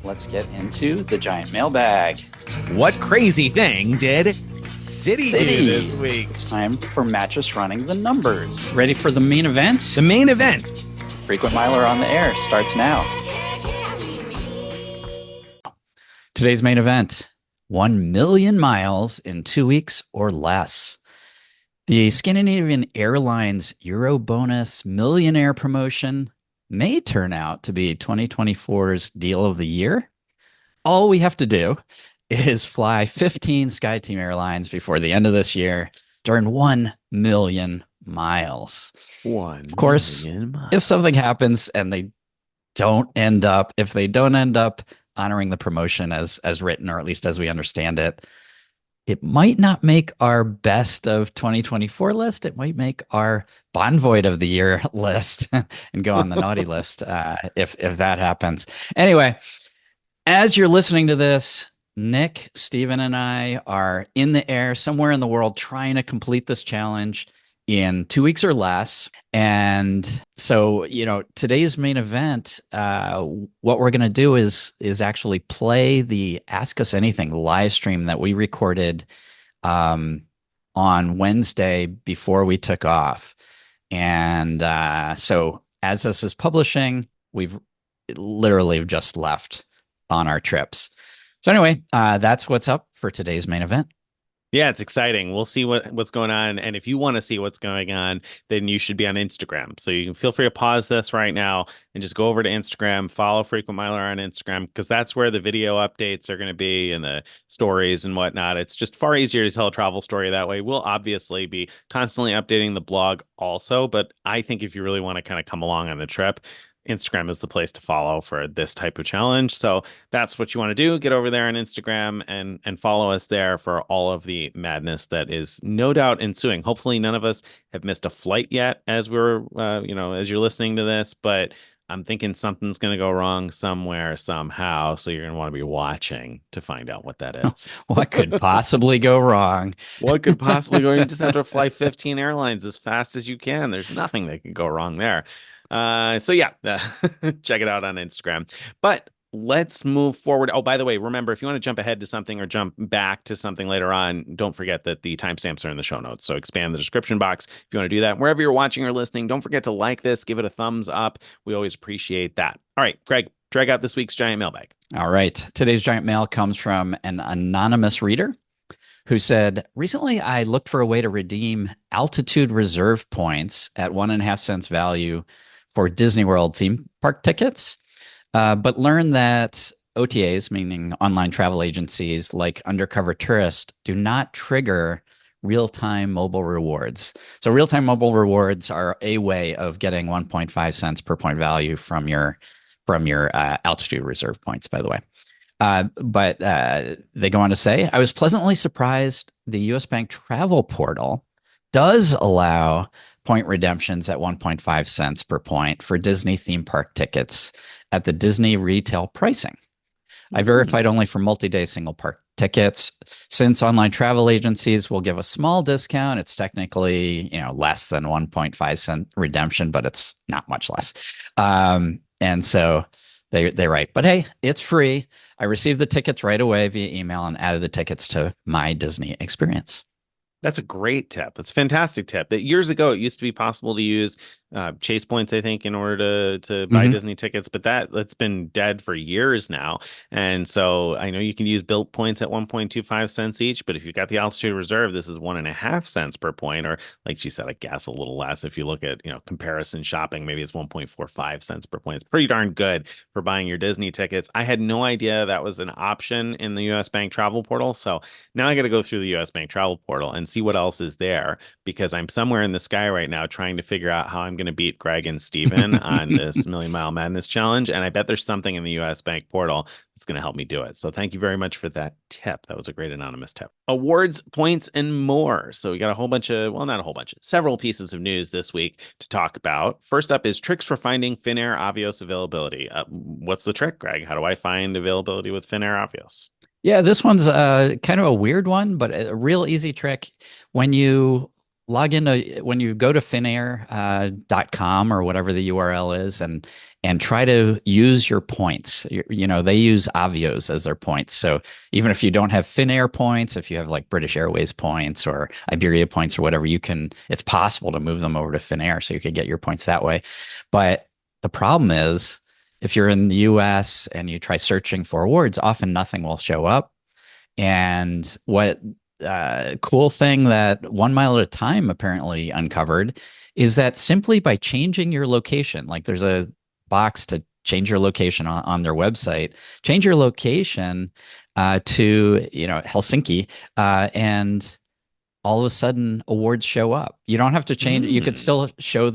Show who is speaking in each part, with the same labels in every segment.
Speaker 1: let's get into the giant mailbag.
Speaker 2: What crazy thing did City do this week?
Speaker 1: It's time for Mattress Running the Numbers. Ready for the main event?
Speaker 2: The main event.
Speaker 1: Frequent Miler on the Air starts now. Today's main event, 1 million miles in 2 weeks or less. The Scandinavian Airlines EuroBonus Millionaire promotion may turn out to be 2024's deal of the year. All we have to do is fly 15 SkyTeam airlines before the end of this year to earn 1 million miles. Of course, if something happens and they don't end up honoring the promotion as written, or at least as we understand it, it might not make our best of 2024 list. It might make our Bonvoid of the year list and go on the naughty list if that happens. Anyway, as you're listening to this, Nick, Steven, and I are in the air somewhere in the world trying to complete this challenge in 2 weeks or less. And so, today's main event, what we're going to do is actually play the Ask Us Anything live stream that we recorded on Wednesday before we took off. And so as this is publishing, we've literally just left on our trips. So anyway, that's what's up for today's main event.
Speaker 2: Yeah, it's exciting. We'll see what's going on. And if you want to see what's going on, then you should be on Instagram. So you can feel free to pause this right now and just go over to Instagram, follow Frequent Miler on Instagram, because that's where the video updates are going to be and the stories and whatnot. It's just far easier to tell a travel story that way. We'll obviously be constantly updating the blog also, but I think if you really want to kind of come along on the trip, Instagram is the place to follow for this type of challenge. So that's what you want to do. Get over there on Instagram and follow us there for all of the madness that is no doubt ensuing. Hopefully none of us have missed a flight yet as we're, as you're listening to this, but I'm thinking something's going to go wrong somewhere, somehow. So you're going to want to be watching to find out what that is.
Speaker 1: What could possibly go wrong?
Speaker 2: What could possibly go wrong? You just have to fly 15 airlines as fast as you can. There's nothing that could go wrong there. So yeah, check it out on Instagram. But let's move forward. Oh, by the way, remember, if you want to jump ahead to something or jump back to something later on, don't forget that the timestamps are in the show notes. So expand the description box if you want to do that. Wherever you're watching or listening, don't forget to like this, give it a thumbs up. We always appreciate that. All right, Greg, drag out this week's giant mailbag.
Speaker 1: All right. Today's giant mail comes from an anonymous reader who said, recently I looked for a way to redeem altitude reserve points at 1.5 cents value for Disney World theme park tickets, but learned that OTAs, meaning online travel agencies like Undercover Tourist, do not trigger real-time mobile rewards. So real-time mobile rewards are a way of getting 1.5 cents per point value from your altitude reserve points, by the way. But they go on to say, I was pleasantly surprised the US Bank Travel Portal does allow point redemptions at 1.5 cents per point for Disney theme park tickets at the Disney retail pricing. I verified only for multi-day single park tickets. Since online travel agencies will give a small discount, it's technically, less than 1.5 cent redemption, but it's not much less. And so they write, but hey, it's free. I received the tickets right away via email and added the tickets to my Disney experience.
Speaker 2: That's a great tip. That's a fantastic tip. That years ago, it used to be possible to use Chase points, I think, in order to buy Disney tickets, but that's been dead for years now. And so I know you can use built points at 1.25 cents each, but if you've got the altitude reserve, this is 1.5 cents per point, or like she said, I guess a little less. If you look at, comparison shopping, maybe it's 1.45 cents per point. It's pretty darn good for buying your Disney tickets. I had no idea that was an option in the US Bank Travel Portal. So now I got to go through the US Bank Travel Portal and see what else is there, because I'm somewhere in the sky right now trying to figure out how I'm going to beat Greg and Steven on this Million Mile Madness Challenge. And I bet there's something in the US Bank portal that's going to help me do it. So thank you very much for that tip. That was a great anonymous tip. Awards, points, and more. So we got a whole bunch of, well, not a whole bunch, several pieces of news this week to talk about. First up is tricks for finding Finnair Avios availability. What's the trick, Greg? How do I find availability with Finnair Avios?
Speaker 1: Yeah, this one's kind of a weird one, but a real easy trick. When you log into when you go to Finnair.com or whatever the URL is and try to use your points. They use Avios as their points. So even if you don't have Finnair points, if you have like British Airways points or Iberia points or whatever, it's possible to move them over to Finnair so you could get your points that way. But the problem is if you're in the US and you try searching for awards, often nothing will show up. And what cool thing that 1 Mile at a Time apparently uncovered is that simply by changing your location, like there's a box to change your location on their website, change your location to Helsinki, and all of a sudden awards show up. You don't have to change it. You could
Speaker 2: Mm.
Speaker 1: still show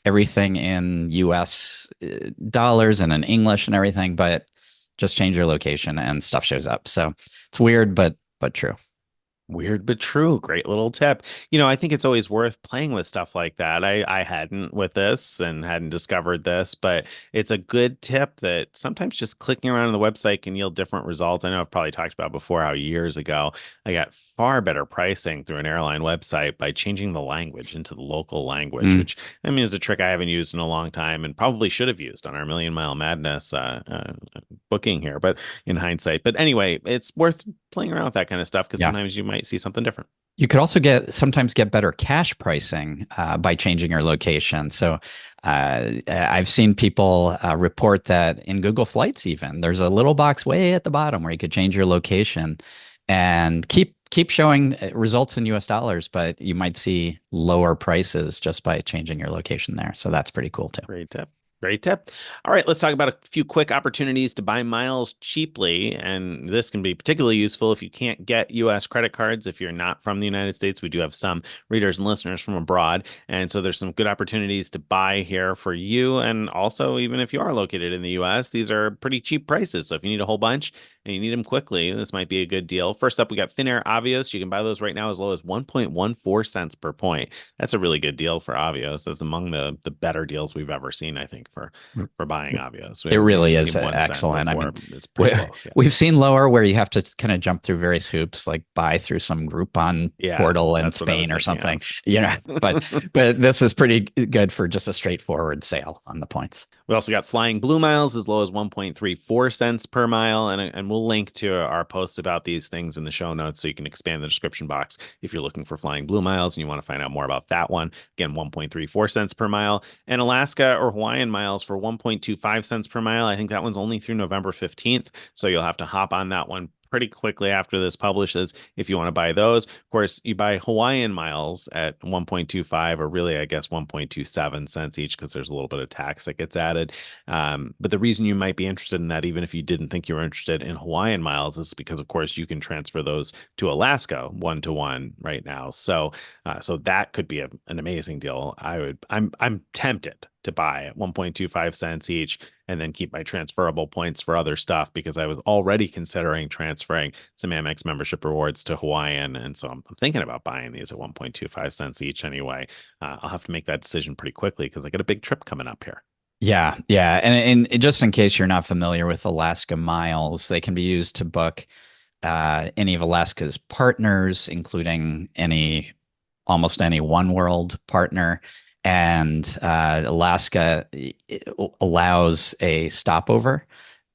Speaker 1: everything in US dollars and in English and everything, but just change your location and stuff shows up. So it's weird, but true.
Speaker 2: Weird but true. Great little tip. I think it's always worth playing with stuff like that. I hadn't with this and hadn't discovered this, but it's a good tip that sometimes just clicking around on the website can yield different results. I know I've probably talked about before how years ago I got far better pricing through an airline website by changing the language into the local language,
Speaker 1: Mm.
Speaker 2: which I mean is a trick I haven't used in a long time and probably should have used on our Million Mile Madness booking here, but in hindsight. But anyway, it's worth playing around with that kind of stuff because
Speaker 1: Yeah.
Speaker 2: sometimes you might see something different.
Speaker 1: You could also sometimes get better cash pricing by changing your location. So I've seen people report that in Google Flights, even there's a little box way at the bottom where you could change your location and keep showing results in US dollars, but you might see lower prices just by changing your location there. So that's pretty cool too.
Speaker 2: Great tip. Great tip. All right, let's talk about a few quick opportunities to buy miles cheaply. And this can be particularly useful if you can't get US credit cards. If you're not from the United States, we do have some readers and listeners from abroad. And so there's some good opportunities to buy here for you. And also, even if you are located in the US, these are pretty cheap prices. So if you need a whole bunch and you need them quickly, this might be a good deal. First up, we got Finnair Avios. You can buy those right now as low as 1.14 cents per point. That's a really good deal for Avios. That's among the better deals we've ever seen, I think, for buying Avios.
Speaker 1: It
Speaker 2: Maybe
Speaker 1: really
Speaker 2: we've
Speaker 1: is
Speaker 2: seen 1 cent
Speaker 1: excellent. I
Speaker 2: before.
Speaker 1: mean,
Speaker 2: It's
Speaker 1: we,
Speaker 2: pretty close. Yeah.
Speaker 1: we've seen lower where you have to kind of jump through various hoops, like buy through some Groupon
Speaker 2: Yeah,
Speaker 1: portal in
Speaker 2: that's what I was
Speaker 1: Spain or
Speaker 2: thinking
Speaker 1: something,
Speaker 2: of.
Speaker 1: but this is pretty good for just a straightforward sale on the points.
Speaker 2: We also got Flying Blue Miles as low as 1.34 cents per mile. And we'll link to our posts about these things in the show notes so you can expand the description box if you're looking for Flying Blue Miles and you want to find out more about that one. Again, 1.34 cents per mile. And Alaska or Hawaiian miles for 1.25 cents per mile. I think that one's only through November 15th. So you'll have to hop on that one pretty quickly after this publishes if you want to buy those. Of course, you buy Hawaiian miles at 1.25 or really, I guess, 1.27 cents each because there's a little bit of tax that gets added. But the reason you might be interested in that, even if you didn't think you were interested in Hawaiian miles, is because, of course, you can transfer those to Alaska 1-to-1 right now. So that could be an amazing deal. I'm tempted to buy at 1.25 cents each and then keep my transferable points for other stuff because I was already considering transferring some Amex membership rewards to Hawaiian. And so I'm thinking about buying these at 1.25 cents each anyway. I'll have to make that decision pretty quickly because I got a big trip coming up here.
Speaker 1: Yeah, yeah, and just in case you're not familiar with Alaska Miles, they can be used to book any of Alaska's partners, including almost any One World partner. And Alaska allows a stopover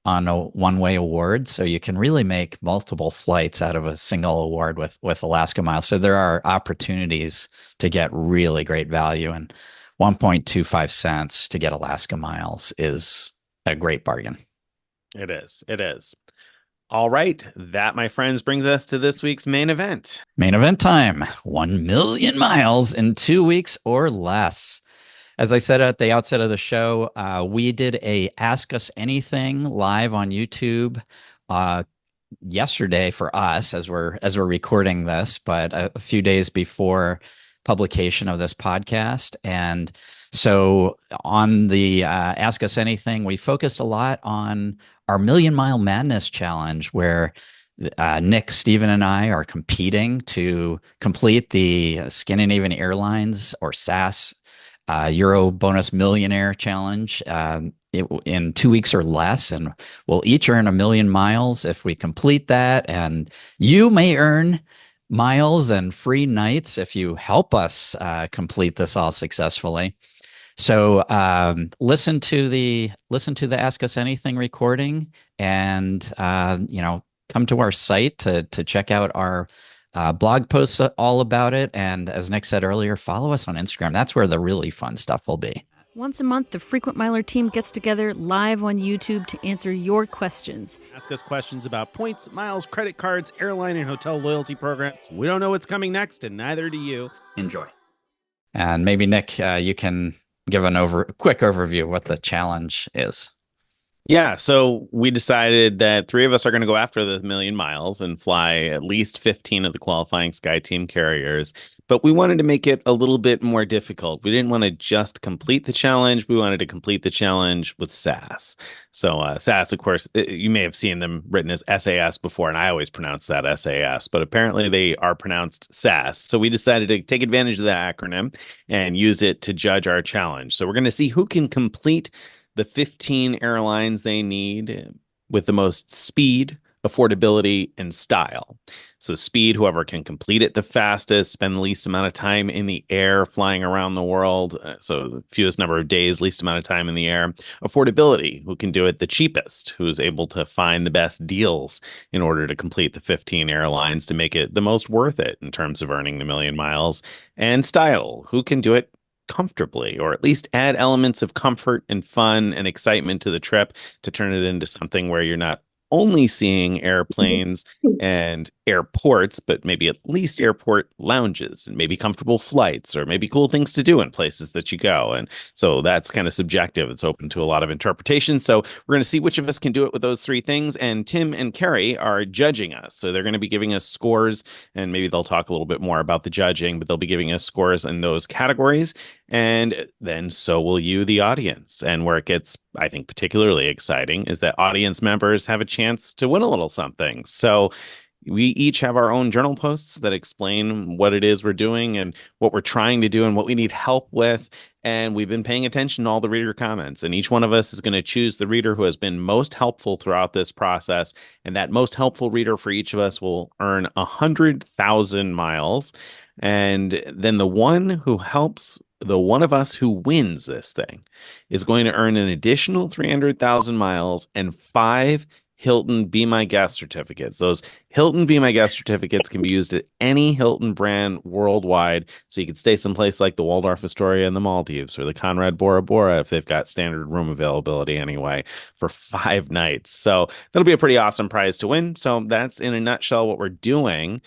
Speaker 1: on a one-way award, so you can really make multiple flights out of a single award with Alaska Miles. So there are opportunities to get really great value, and 1.25 cents to get Alaska Miles is a great bargain.
Speaker 2: It is. It is. All right. That, my friends, brings us to this week's main event.
Speaker 1: Main event time. 1 million miles in 2 weeks or less. As I said at the outset of the show, we did a Ask Us Anything live on YouTube yesterday for us as we're recording this, but a few days before publication of this podcast. And so on the Ask Us Anything, we focused a lot on our Million Mile Madness Challenge, where Nick, Steven, and I are competing to complete the Scandinavian Airlines or SAS EuroBonus Millionaire Challenge in 2 weeks or less. And we'll each earn 1 million miles if we complete that. And you may earn miles and free nights if you help us complete this all successfully. So listen to the Ask Us Anything recording, and come to our site to check out our blog posts all about it. And as Nick said earlier, follow us on Instagram. That's where the really fun stuff will be.
Speaker 3: Once a month, the Frequent Miler team gets together live on YouTube to answer your questions.
Speaker 2: Ask us questions about points, miles, credit cards, airline, and hotel loyalty programs. We don't know what's coming next, and neither do you.
Speaker 1: Enjoy. And maybe, Nick, you can give quick overview of what the challenge is.
Speaker 2: Yeah, so we decided that three of us are going to go after the million miles and fly at least 15 of the qualifying SkyTeam carriers. But we wanted to make it a little bit more difficult. We didn't want to just complete the challenge. We wanted to complete the challenge with SAS. So SAS, of course, you may have seen them written as SAS before, and I always pronounce that SAS, but apparently they are pronounced SAS. So we decided to take advantage of that acronym and use it to judge our challenge. So we're going to see who can complete the 15 airlines they need with the most speed, affordability, and style. So speed, whoever can complete it the fastest, spend the least amount of time in the air flying around the world. So the fewest number of days, least amount of time in the air. Affordability, who can do it the cheapest, who's able to find the best deals in order to complete the 15 airlines to make it the most worth it in terms of earning the million miles. And style, who can do it comfortably, or at least add elements of comfort and fun and excitement to the trip to turn it into something where you're not only seeing airplanes and airports, but maybe at least airport lounges and maybe comfortable flights or maybe cool things to do in places that you go. And so that's kind of subjective. It's open to a lot of interpretation. So we're going to see which of us can do it with those three things. And Tim and Carrie are judging us. So they're going to be giving us scores, and maybe they'll talk a little bit more about the judging, but they'll be giving us scores in those categories. And then so will you, the audience. And where it gets, I think, particularly exciting is that audience members have a chance to win a little something. So we each have our own journal posts that explain what it is we're doing and what we're trying to do and what we need help with. And we've been paying attention to all the reader comments. And each one of us is going to choose the reader who has been most helpful throughout this process. And that most helpful reader for each of us will earn 100,000 miles. And then the one who helps the one of us who wins this thing is going to earn an additional 300,000 miles and 5 Hilton Be My Guest certificates. Those Hilton Be My Guest certificates can be used at any Hilton brand worldwide. So you could stay someplace like the Waldorf Astoria in the Maldives or the Conrad Bora Bora if they've got standard room availability anyway for 5 nights. So that'll be a pretty awesome prize to win. So that's in a nutshell what we're doing.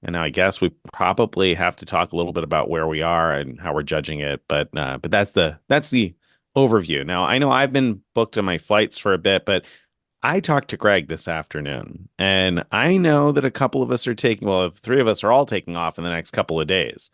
Speaker 2: And now I guess we probably have to talk a little bit about where we are and how we're judging it. But that's the overview. Now I know I've been booked on my flights for a bit, but I talked to Greg this afternoon, and I know that a couple of us are the 3 of us are all taking off in the next couple of days.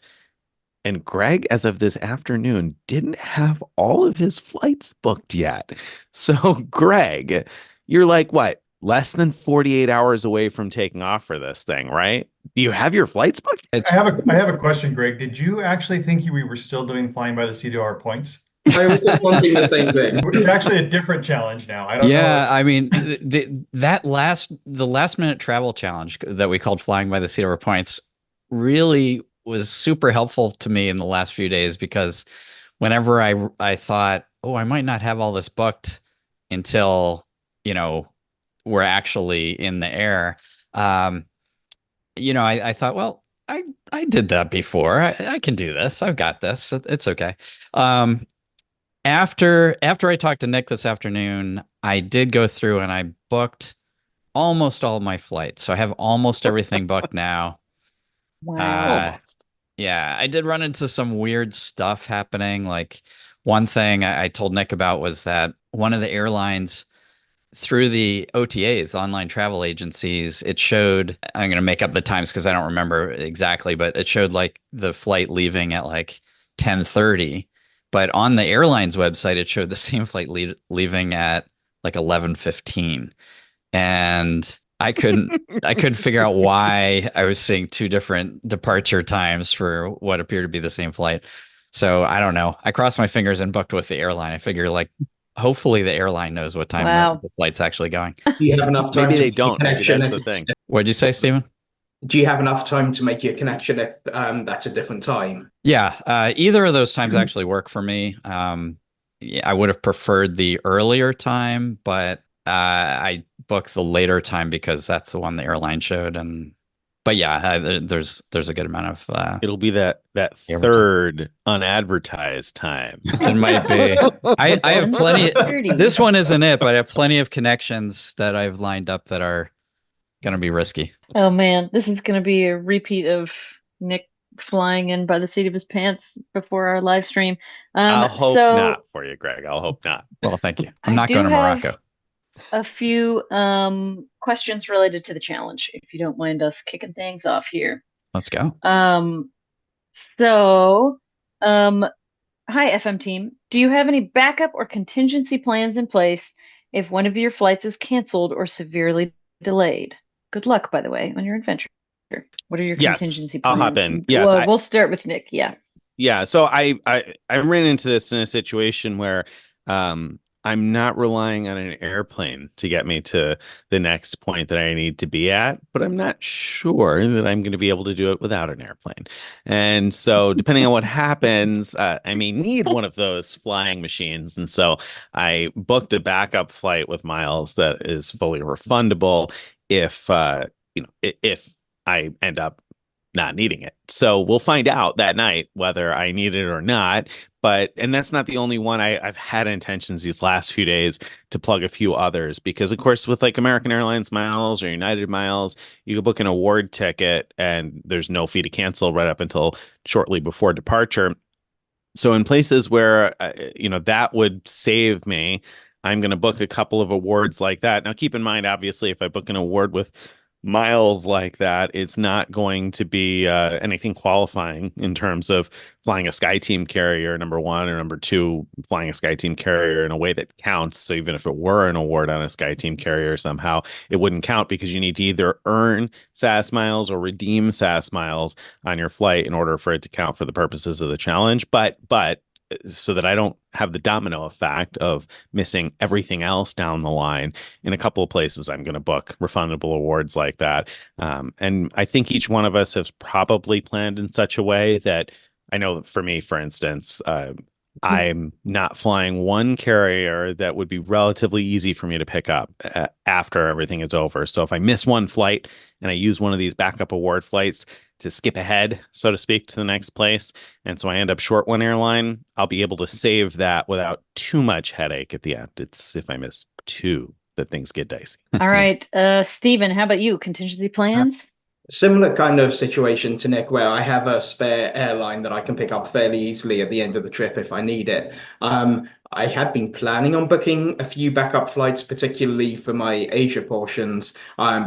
Speaker 2: And Greg, as of this afternoon, didn't have all of his flights booked yet. So, Greg, you're like, what, less than 48 hours away from taking off for this thing, right? Do you have your flights booked?
Speaker 4: I have a question, Greg. Did you actually think we were still doing flying by the seat of our points?
Speaker 5: I was just wondering the same thing.
Speaker 4: It's actually a different challenge now. I don't know.
Speaker 1: Yeah, I mean, the last minute travel challenge that we called Flying by the Seat of Our Points really was super helpful to me in the last few days, because whenever I thought, oh, I might not have all this booked until, we're actually in the air. I thought, well, I did that before. I can do this. I've got this. It's okay. After I talked to Nick this afternoon, I did go through and I booked almost all of my flights. So I have almost everything booked now.
Speaker 5: Wow.
Speaker 1: Yeah, I did run into some weird stuff happening. Like, one thing I told Nick about was that one of the airlines, through the OTAs, online travel agencies, it showed, I'm going to make up the times because I don't remember exactly, but it showed like the flight leaving at like 10:30. But on the airline's website, it showed the same flight leaving at like 11:15. And I couldn't figure out why I was seeing 2 different departure times for what appeared to be the same flight. So I don't know. I crossed my fingers and booked with the airline. I figure, like, hopefully the airline knows what time the flight's actually going.
Speaker 5: Do you have enough time?
Speaker 2: Maybe they don't. Maybe that's the thing.
Speaker 1: What'd you say, Stephen?
Speaker 5: Do you have enough time to make your connection if that's a different time?
Speaker 1: Yeah, either of those times actually work for me. Yeah, I would have preferred the earlier time, but I booked the later time because that's the one the airline showed. But yeah, there's a good amount of
Speaker 2: It'll be that
Speaker 1: airtime.
Speaker 2: third unadvertised time.
Speaker 1: It might be. I have plenty.
Speaker 3: 1:30.
Speaker 1: This one isn't it, but I have plenty of connections that I've lined up that are going to be risky.
Speaker 3: Oh man, this is going to be a repeat of Nick flying in by the seat of his pants before our live stream.
Speaker 2: I'll hope
Speaker 3: so
Speaker 2: not for you, Greg. I'll hope not.
Speaker 1: Well, thank you. I'm
Speaker 3: I
Speaker 1: not
Speaker 3: do
Speaker 1: going to
Speaker 3: have
Speaker 1: Morocco.
Speaker 3: a few questions related to the challenge, if you don't mind us kicking things off here.
Speaker 1: Let's go.
Speaker 3: So, hi FM team. Do you have any backup or contingency plans in place if one of your flights is canceled or severely delayed? Good luck, by the way, on your adventure. What are your
Speaker 2: Yes,
Speaker 3: contingency
Speaker 2: I'll
Speaker 3: plans?
Speaker 2: hop in. Yes,
Speaker 3: well, we'll start with Nick. Yeah.
Speaker 2: Yeah, so I ran into this in a situation where I'm not relying on an airplane to get me to the next point that I need to be at, but I'm not sure that I'm going to be able to do it without an airplane. And so depending on what happens, I may need one of those flying machines. And so I booked a backup flight with miles that is fully refundable if if I end up not needing it. So we'll find out that night whether I need it or not. And that's not the only one. I've had intentions these last few days to plug a few others because, of course, with like American Airlines miles or United miles, you can book an award ticket and there's no fee to cancel right up until shortly before departure. So in places where, that would save me, I'm going to book a couple of awards like that. Now, keep in mind, obviously, if I book an award with miles like that, it's not going to be anything qualifying in terms of flying a SkyTeam carrier, number one, or number two, flying a SkyTeam carrier in a way that counts. So even if it were an award on a SkyTeam carrier somehow, it wouldn't count because you need to either earn SAS miles or redeem SAS miles on your flight in order for it to count for the purposes of the challenge. But so that I don't have the domino effect of missing everything else down the line. In a couple of places, I'm going to book refundable awards like that. And I think each one of us has probably planned in such a way that I know that for me, for instance, I'm not flying one carrier that would be relatively easy for me to pick up after everything is over. So if I miss one flight and I use one of these backup award flights to skip ahead, so to speak, to the next place, and so I end up short one airline, I'll be able to save that without too much headache at the end. It's if I miss two that things get dicey.
Speaker 3: All right. Stephen, how about you? Contingency plans?
Speaker 5: Similar kind of situation to Nick, where I have a spare airline that I can pick up fairly easily at the end of the trip if I need it. I had been planning on booking a few backup flights, particularly for my Asia portions,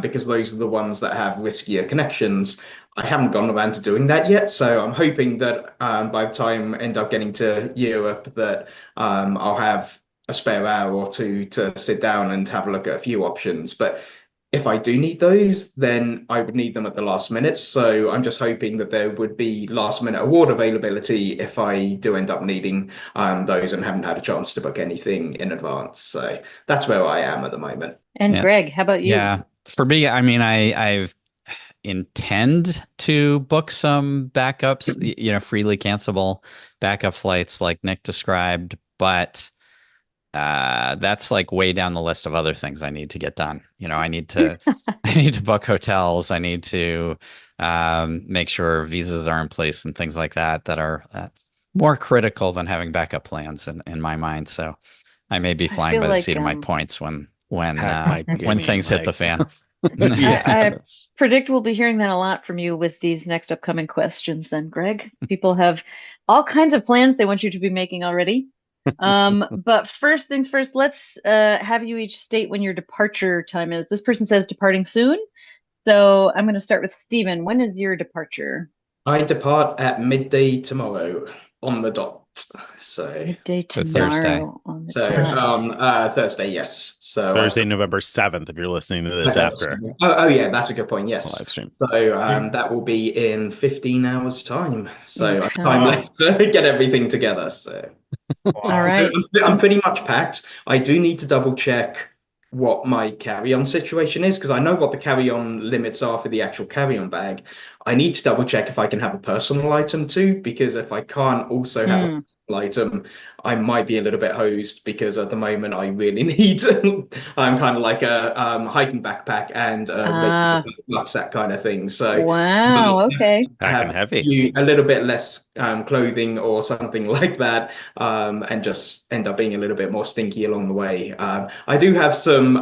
Speaker 5: because those are the ones that have riskier connections. I haven't gone around to doing that yet, so I'm hoping that by the time I end up getting to Europe, that I'll have a spare hour or two to sit down and have a look at a few options. But if I do need those, then I would need them at the last minute. So I'm just hoping that there would be last minute award availability if I do end up needing those and haven't had a chance to book anything in advance. So that's where I am at the moment.
Speaker 3: And
Speaker 1: Yeah.
Speaker 3: Greg, how about you?
Speaker 1: Yeah, for me, I mean, I've intend to book some backups, freely cancelable backup flights like Nick described, but that's like way down the list of other things I need to get done. I need to book hotels. I need to make sure visas are in place and things like that are more critical than having backup plans in my mind. So I may be flying by the seat of my points when things hit the fan.
Speaker 3: I predict we'll be hearing that a lot from you with these next upcoming questions then, Greg. People have all kinds of plans they want you to be making already. But first things first, let's have you each state when your departure time is. This person says departing soon. So I'm going to start with Stephen. When is your departure?
Speaker 5: I depart at midday tomorrow on the dot. So
Speaker 3: midday tomorrow
Speaker 1: Thursday.
Speaker 3: On the dot.
Speaker 5: Thursday, yes. So
Speaker 2: Thursday, November 7th, if you're listening to this after.
Speaker 5: Oh yeah, that's a good point. Yes.
Speaker 2: Live stream.
Speaker 5: So that will be in 15 hours time. So I have time left to get everything together. So
Speaker 3: all right.
Speaker 5: I'm pretty much packed. I do need to double check what my carry-on situation is, because I know what the carry-on limits are for the actual carry-on bag. I need to double check if I can have a personal item too, because if I can't also have a
Speaker 3: Hmm.
Speaker 5: personal item, I might be a little bit hosed, because at the moment I really need I'm kind of like a hiking backpack and regular
Speaker 3: Ah,
Speaker 5: rucksack kind of thing. So
Speaker 3: wow. Okay.
Speaker 2: Packing
Speaker 5: have
Speaker 2: heavy.
Speaker 5: a little bit less clothing or something like that, and just end up being a little bit more stinky along the way. I do have some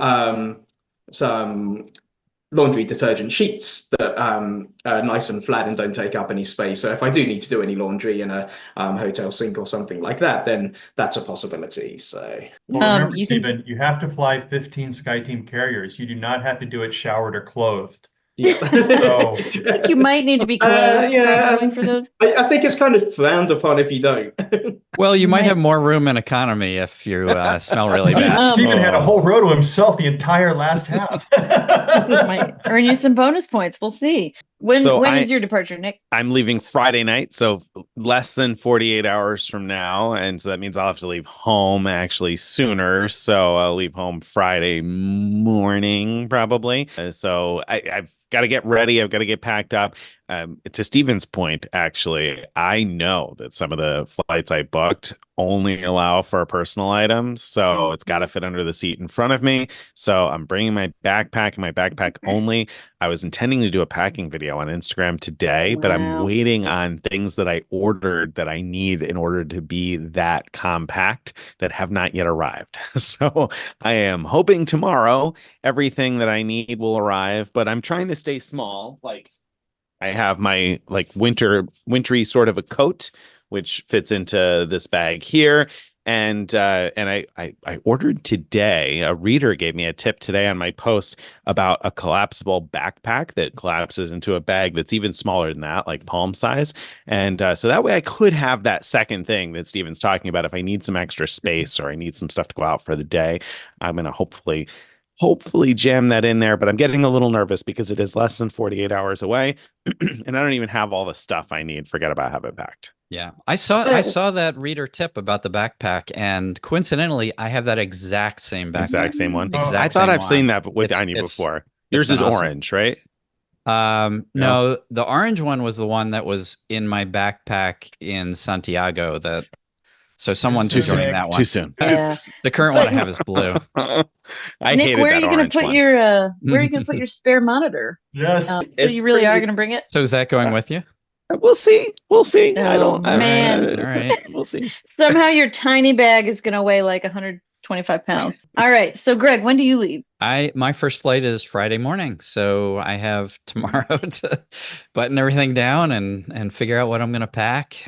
Speaker 5: laundry detergent sheets that are nice and flat and don't take up any space. So if I do need to do any laundry in a hotel sink or something like that, then that's a possibility. So
Speaker 4: Well, remember,
Speaker 3: You can.
Speaker 4: Stephen, you have to fly 15 SkyTeam carriers. You do not have to do it showered or clothed.
Speaker 5: yeah.
Speaker 4: So,
Speaker 3: I think you might need to be clothed
Speaker 5: Yeah,
Speaker 3: probably for those.
Speaker 5: I think it's kind of frowned upon if you don't.
Speaker 1: Well, you
Speaker 3: You
Speaker 1: might have
Speaker 3: might.
Speaker 1: more room in economy if you smell really bad.
Speaker 4: Stephen had a
Speaker 2: Oh.
Speaker 4: whole row to himself the entire last half.
Speaker 3: This might earn you some bonus points. We'll see.
Speaker 2: So
Speaker 3: When is your departure, Nick?
Speaker 2: I'm leaving Friday night, so less than 48 hours from now. And so that means I'll have to leave home actually sooner. So I'll leave home Friday morning, probably. So I've got to get ready. I've got to get packed up. To Steven's point, actually, I know that some of the flights I booked only allow for personal items. So it's got to fit under the seat in front of me. So I'm bringing my backpack and my backpack only. I was intending to do a packing video on Instagram today, but I'm
Speaker 3: Wow.
Speaker 2: waiting on things that I ordered that I need in order to be that compact that have not yet arrived. So I am hoping tomorrow everything that I need will arrive, but I'm trying to stay small. Like I have my like wintry sort of a coat, which fits into this bag here. And I ordered today. A reader gave me a tip today on my post about a collapsible backpack that collapses into a bag that's even smaller than that, like palm size. And so that way I could have that second thing that Steven's talking about. If I need some extra space or I need some stuff to go out for the day, I'm gonna hopefully jam that in there, but I'm getting a little nervous because it is less than 48 hours away and I don't even have all the stuff I need. Forget about having it packed.
Speaker 1: Yeah, I saw that reader tip about the backpack, and coincidentally, I have that exact same backpack.
Speaker 2: Exact same one.
Speaker 4: Oh.
Speaker 2: I
Speaker 1: Exact
Speaker 2: thought
Speaker 1: same
Speaker 2: I've seen
Speaker 1: one.
Speaker 2: that with
Speaker 1: It's
Speaker 2: Anya before.
Speaker 1: it's
Speaker 2: Yours
Speaker 1: been
Speaker 2: is
Speaker 1: awesome.
Speaker 2: orange, right?
Speaker 1: No, the orange one was the one that was in my backpack in Santiago. So someone's
Speaker 4: soon,
Speaker 1: enjoying
Speaker 4: Nick.
Speaker 1: that one.
Speaker 2: Too soon.
Speaker 3: Yeah.
Speaker 1: The current one I
Speaker 3: But
Speaker 1: have is blue.
Speaker 2: I
Speaker 3: Nick,
Speaker 2: hated
Speaker 3: where are
Speaker 2: that
Speaker 3: you going to
Speaker 2: orange
Speaker 3: put
Speaker 2: one.
Speaker 3: your where are you going to put your spare monitor?
Speaker 4: Yes.
Speaker 3: So
Speaker 5: It's
Speaker 3: you really are
Speaker 5: pretty.
Speaker 3: going to bring it?
Speaker 1: So is that going with you?
Speaker 2: We'll see. We'll see. I
Speaker 3: Oh
Speaker 2: don't.
Speaker 3: man.
Speaker 1: All right.
Speaker 2: We'll see.
Speaker 3: Somehow your tiny bag is going to weigh like 125 pounds. All right. So Greg, when do you leave?
Speaker 1: My first flight is Friday morning, so I have tomorrow to button everything down and figure out what I'm going to pack.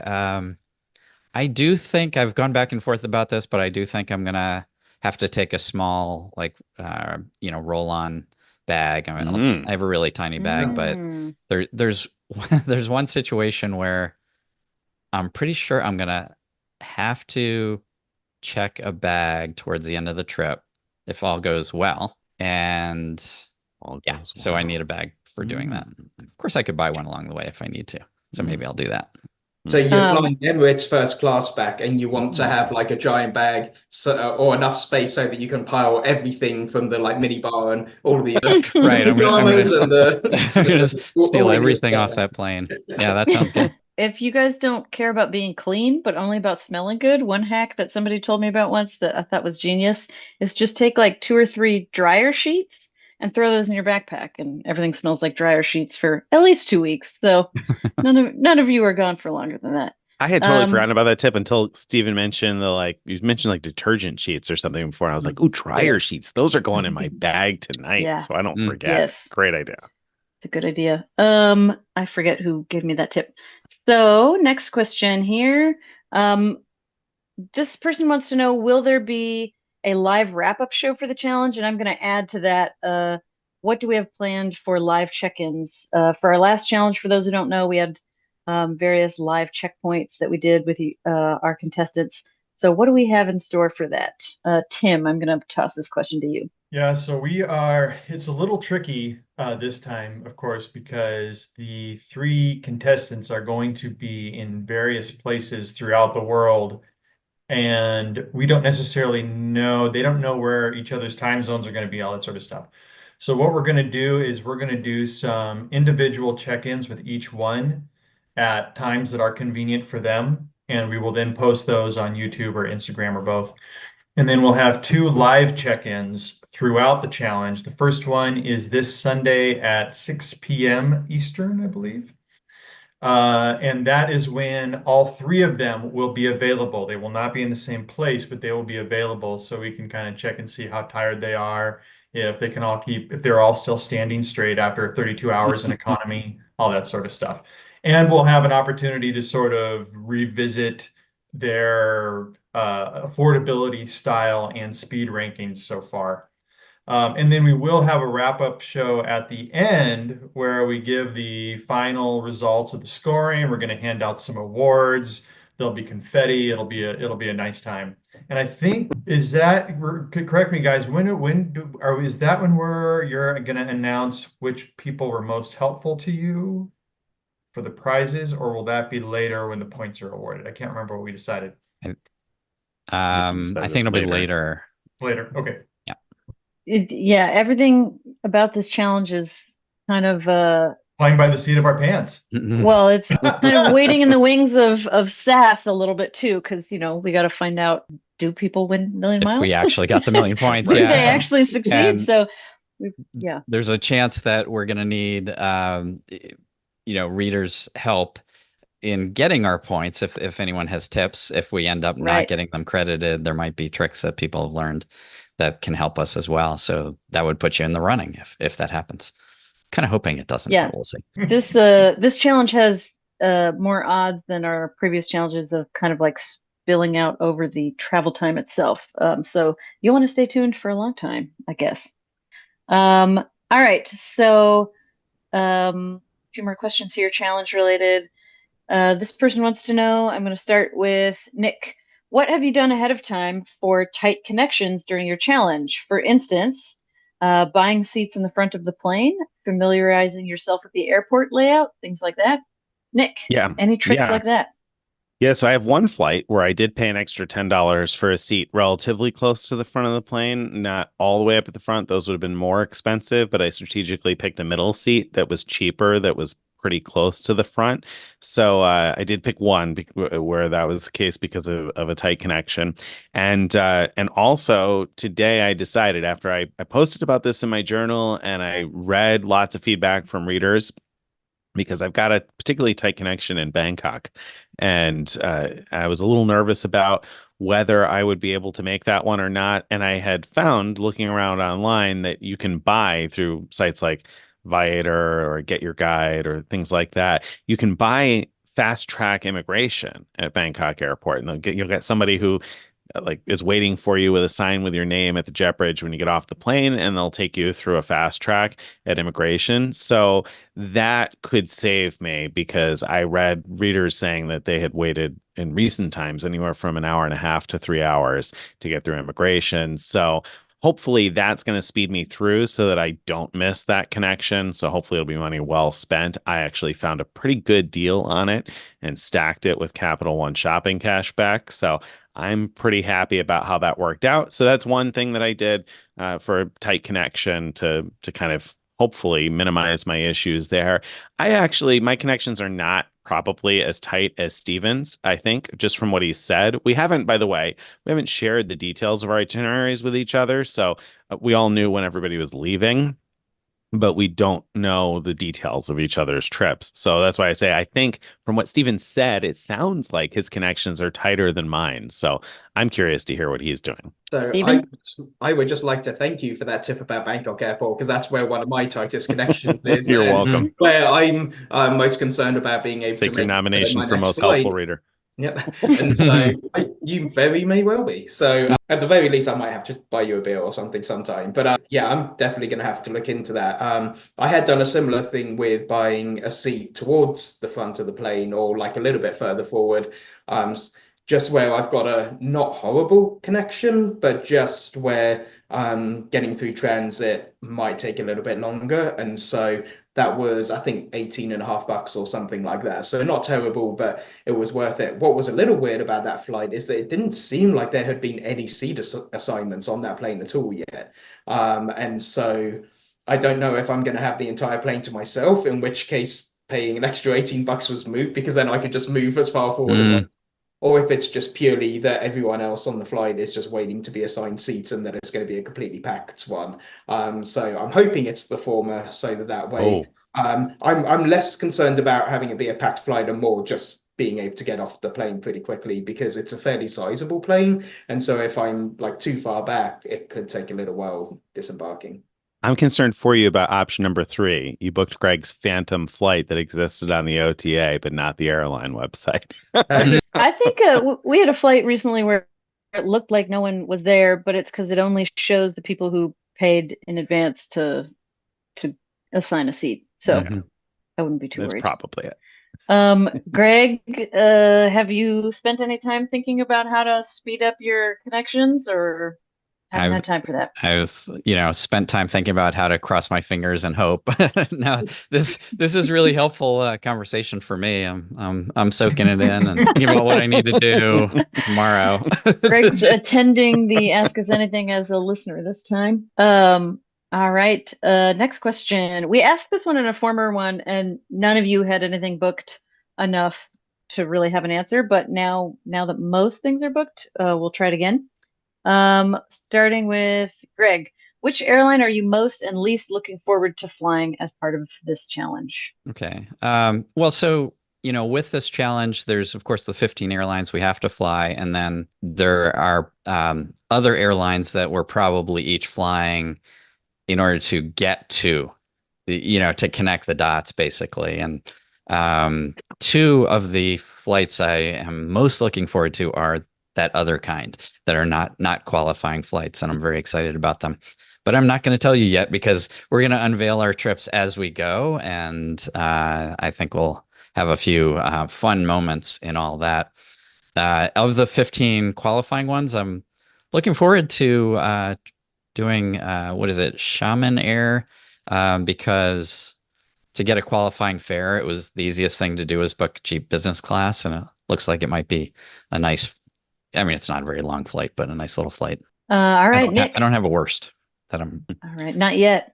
Speaker 1: I do think I've gone back and forth about this, but I do think I'm gonna have to take a small, like, roll-on bag. I mean, I have a really tiny bag, but
Speaker 3: Mm.
Speaker 1: there's there's one situation where I'm pretty sure I'm gonna have to check a bag towards the end of the trip if all goes well. And
Speaker 2: All
Speaker 1: yeah,
Speaker 2: goes
Speaker 1: so I
Speaker 2: well.
Speaker 1: need a bag for doing that. Of course, I could buy one along the way if I need to. So maybe I'll do that.
Speaker 5: So you're
Speaker 3: Um,
Speaker 5: flying Emirates first class back, and you want to have like a giant bag, or enough space so that you can pile everything from the like minibar and all the
Speaker 1: Right, I'm
Speaker 5: pajamas and
Speaker 1: I'm gonna
Speaker 5: the
Speaker 1: steal
Speaker 5: all in your
Speaker 1: everything off
Speaker 5: stuff.
Speaker 1: that plane. Yeah, that sounds good.
Speaker 3: If you guys don't care about being clean, but only about smelling good, one hack that somebody told me about once that I thought was genius is just take like 2 or 3 dryer sheets and throw those in your backpack, and everything smells like dryer sheets for at least 2 weeks. So none of you are gone for longer than that.
Speaker 2: I had totally
Speaker 3: Um,
Speaker 2: forgotten about that tip until Steven mentioned you mentioned like detergent sheets or something before. And I was like, "Ooh, dryer sheets! Those are going in my bag tonight,
Speaker 3: Yeah.
Speaker 2: so I don't
Speaker 1: Mm.
Speaker 2: forget."
Speaker 3: Yes.
Speaker 2: Great idea.
Speaker 3: It's a good idea. I forget who gave me that tip. So next question here. This person wants to know, will there be a live wrap-up show for the challenge? And I'm going to add to that, what do we have planned for live check-ins? For our last challenge, for those who don't know, we had various live checkpoints that we did with our contestants. So what do we have in store for that? Tim, I'm going to toss this question to you.
Speaker 4: Yeah, so it's a little tricky this time, of course, because the 3 contestants are going to be in various places throughout the world and we don't necessarily know, they don't know where each other's time zones are going to be, all that sort of stuff. So what we're going to do is we're going to do some individual check-ins with each one at times that are convenient for them. And we will then post those on YouTube or Instagram or both. And then we'll have 2 live check-ins throughout the challenge. The first one is this Sunday at 6 p.m. Eastern, I believe. And that is when all 3 of them will be available. They will not be in the same place, but they will be available so we can kind of check and see how tired they are, if they can all if they're all still standing straight after 32 hours in economy, all that sort of stuff. And we'll have an opportunity to sort of revisit their affordability, style, and speed rankings so far. And then we will have a wrap-up show at the end where we give the final results of the scoring. We're going to hand out some awards. There'll be confetti. It'll be a nice time. And I think correct me guys, is that when you're going to announce which people were most helpful to you for the prizes, or will that be later when the points are awarded? I can't remember what we decided.
Speaker 1: I think it'll be later.
Speaker 4: Later. Okay.
Speaker 3: Yeah, everything about this challenge is kind of
Speaker 4: flying by the seat of our pants.
Speaker 3: Well, it's kind of waiting in the wings of SAS a little bit too, because we got to find out, do people win million miles?
Speaker 1: If we actually got the million points,
Speaker 3: do they actually succeed? And so, yeah,
Speaker 1: there's a chance that we're going to need readers' help in getting our points. If anyone has tips, if we end up not getting them credited, there might be tricks that people have learned that can help us as well. So that would put you in the running if that happens. Kind of hoping it doesn't.
Speaker 3: Yeah,
Speaker 1: but we'll see.
Speaker 3: This challenge has more odds than our previous challenges of kind of like spilling out over the travel time itself. So you want to stay tuned for a long time, I guess. All right, so a few more questions here, challenge related. This person wants to know, I'm going to start with Nick. What have you done ahead of time for tight connections during your challenge? For instance, buying seats in the front of the plane, familiarizing yourself with the airport layout, things like that. Nick, any tricks like that?
Speaker 2: Yeah, so I have one flight where I did pay an extra $10 for a seat relatively close to the front of the plane, not all the way up at the front. Those would have been more expensive, but I strategically picked a middle seat that was cheaper, that was pretty close to the front. So I did pick one where that was the case because of a tight connection. And also today I decided, after I posted about this in my journal and I read lots of feedback from readers, because I've got a particularly tight connection in Bangkok. And I was a little nervous about whether I would be able to make that one or not. And I had found, looking around online, that you can buy through sites like Viator or Get Your Guide or things like that. You can buy fast track immigration at Bangkok Airport, and you'll get somebody who is waiting for you with a sign with your name at the jet bridge when you get off the plane, and they'll take you through a fast track at immigration. So that could save me, because I read readers saying that they had waited in recent times anywhere from an hour and a half to 3 hours to get through immigration. So hopefully that's going to speed me through so that I don't miss that connection. So hopefully it'll be money well spent. I actually found a pretty good deal on it and stacked it with Capital One shopping cash back. So I'm pretty happy about how that worked out. So that's one thing that I did for a tight connection to kind of hopefully minimize my issues there. My connections are not probably as tight as Steven's, I think, just from what he said. We haven't shared the details of our itineraries with each other. So we all knew when everybody was leaving, but we don't know the details of each other's trips. So that's why I say, I think from what Steven said, it sounds like his connections are tighter than mine. So I'm curious to hear what he's doing.
Speaker 5: So I would just like to thank you for that tip about Bangkok Airport, because that's where one of my tightest connections is.
Speaker 2: You're welcome.
Speaker 5: Where I'm most concerned about being able
Speaker 2: to take your nomination for most
Speaker 5: flight.
Speaker 2: helpful reader.
Speaker 5: Yep. And so you very may well be. So at the very least, I might have to buy you a beer or something sometime. But I'm definitely going to have to look into that. I had done a similar thing with buying a seat towards the front of the plane, or like a little bit further forward, just where I've got a not horrible connection, but just where getting through transit might take a little bit longer. And so that was, I think, 18 and a half bucks or something like that. So not terrible, but it was worth it. What was a little weird about that flight is that it didn't seem like there had been any seat assignments on that plane at all yet. And so I don't know if I'm going to have the entire plane to myself, in which case paying an extra 18 bucks was moot because then I could just move as far forward as I, or if it's just purely that everyone else on the flight is just waiting to be assigned seats and that it's going to be a completely packed one. So I'm hoping it's the former, so that way, I'm less concerned about having it be a packed flight and more just being able to get off the plane pretty quickly because it's a fairly sizable plane. And so if I'm like too far back, it could take a little while disembarking.
Speaker 2: I'm concerned for you about option number 3. You booked Greg's phantom flight that existed on the OTA, but not the airline website.
Speaker 3: I think we had a flight recently where it looked like no one was there, but it's because it only shows the people who paid in advance to assign a seat. So I wouldn't be too
Speaker 2: That's
Speaker 3: worried.
Speaker 2: probably it.
Speaker 3: Greg, have you spent any time thinking about how to speed up your connections, or haven't had time for that?
Speaker 1: I've spent time thinking about how to cross my fingers and hope. Now this is really helpful conversation for me. I'm soaking it in and thinking about what I need to do tomorrow.
Speaker 3: Greg's attending the Ask Us Anything as a listener this time. All right. Next question. We asked this one in a former one, and none of you had anything booked enough to really have an answer. But now that most things are booked, we'll try it again. Starting with Greg, which airline are you most and least looking forward to flying as part of this challenge?
Speaker 1: Okay. Well, so, with this challenge, there's, of course, the 15 airlines we have to fly. And then there are other airlines that we're probably each flying in order to get to, to connect the dots, basically. And 2 of the flights I am most looking forward to are that other kind that are not qualifying flights, and I'm very excited about them. But I'm not going to tell you yet because we're going to unveil our trips as we go, and I think we'll have a few fun moments in all that. Of the 15 qualifying ones, I'm looking forward to doing what is it, Shaman Air, because to get a qualifying fare, it was the easiest thing to do is book cheap business class, and it looks like it might be a nice. I mean, it's not a very long flight, but a nice little flight.
Speaker 3: All right, Nick.
Speaker 1: I don't have a worst that I'm.
Speaker 3: All right, not yet.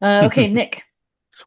Speaker 3: Okay, Nick.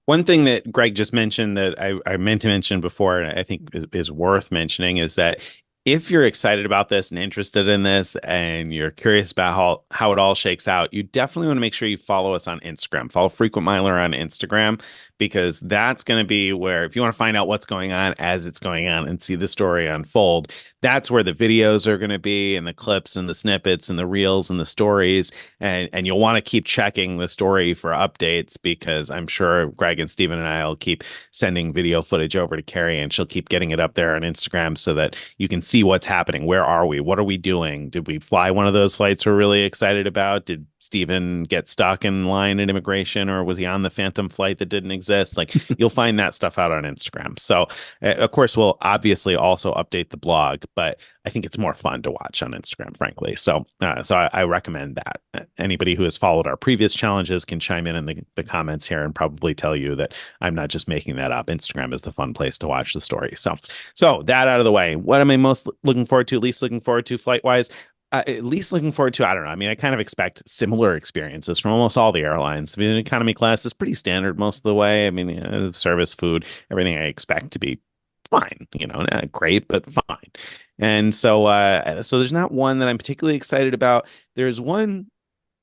Speaker 2: One thing that Greg just mentioned that I meant to mention before, and I think is worth mentioning, is that if you're excited about this and interested in this and you're curious about how it all shakes out, you definitely want to make sure you follow us on Instagram. Follow Frequent Miler on Instagram, because that's going to be where, if you want to find out what's going on as it's going on and see the story unfold, that's where the videos are going to be, and the clips and the snippets and the reels and the stories. And you'll want to keep checking the story for updates, because I'm sure Greg and Steven and I will keep sending video footage over to Carrie, and she'll keep getting it up there on Instagram so that you can see what's happening. Where are we? What are we doing? Did we fly one of those flights we're really excited about? Did Steven get stuck in line at immigration, or was he on the phantom flight that didn't exist? Like, you'll find that stuff out on Instagram. So of course, we'll obviously also update the blog, but I think it's more fun to watch on Instagram, frankly. So I recommend that. Anybody who has followed our previous challenges can chime in the comments here and probably tell you that I'm not just making that up. Instagram is the fun place to watch the story. So that out of the way, what am I most looking forward to, least looking forward to flight wise? At least looking forward to, I don't know. I mean, I kind of expect similar experiences from almost all the airlines. I mean, economy class is pretty standard most of the way. I mean, service, food, everything I expect to be fine, not great, but fine. And so there's not one that I'm particularly excited about. There's one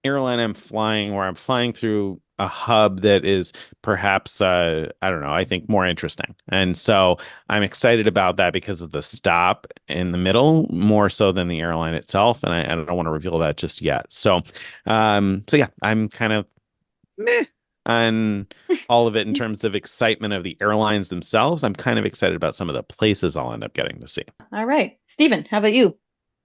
Speaker 2: airline I'm flying where I'm flying through a hub that is perhaps, I don't know, I think more interesting. And so I'm excited about that because of the stop in the middle, more so than the airline itself. And I don't want to reveal that just yet. So yeah, I'm kind of meh on all of it in terms of excitement of the airlines themselves. I'm kind of excited about some of the places I'll end up getting to see.
Speaker 3: All right. Steven, how about you?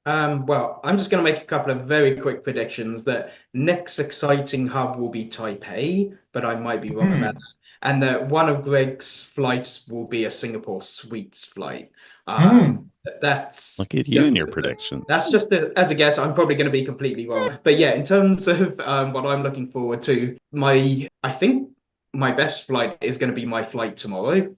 Speaker 5: Well, I'm just going to make a couple of very quick predictions that next exciting hub will be Taipei, but I might be wrong about that. And that one of Greg's flights will be a Singapore Sweets flight. That's
Speaker 2: look at you and your predictions.
Speaker 5: That's just as a guess. I'm probably going to be completely wrong. But yeah, in terms of what I'm looking forward to, I think my best flight is going to be my flight tomorrow.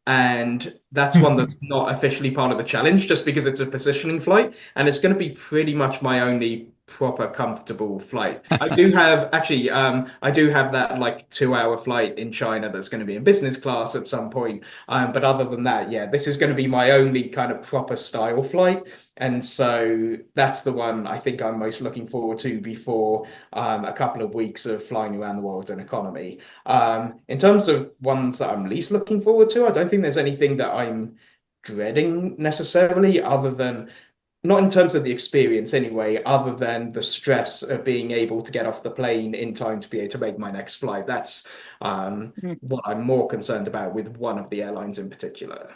Speaker 5: And that's one that's not officially part of the challenge just because it's a positioning flight. And it's going to be pretty much my only proper comfortable flight. I do have actually, I do have that like 2 hour flight in China that's going to be in business class at some point. But other than that, yeah, this is going to be my only kind of proper style flight. And so that's the one I think I'm most looking forward to before a couple of weeks of flying around the world in economy. In terms of ones that I'm least looking forward to, I don't think there's anything that I'm dreading necessarily, other than not in terms of the experience anyway, other than the stress of being able to get off the plane in time to be able to make my next flight. That's what I'm more concerned about with one of the airlines in particular.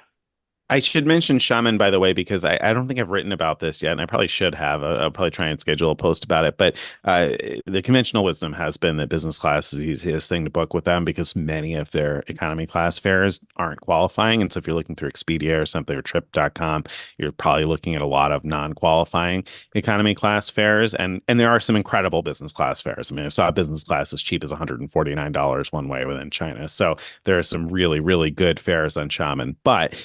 Speaker 2: I should mention Shaman, by the way, because I don't think I've written about this yet, and I probably should have. I'll probably try and schedule a post about it. But the conventional wisdom has been that business class is the easiest thing to book with them because many of their economy class fares aren't qualifying. And so if you're looking through Expedia or something or Trip.com, you're probably looking at a lot of non-qualifying economy class fares. And there are some incredible business class fares. I mean, I saw business class as cheap as $149 one way within China. So there are some really, really good fares on Shaman. But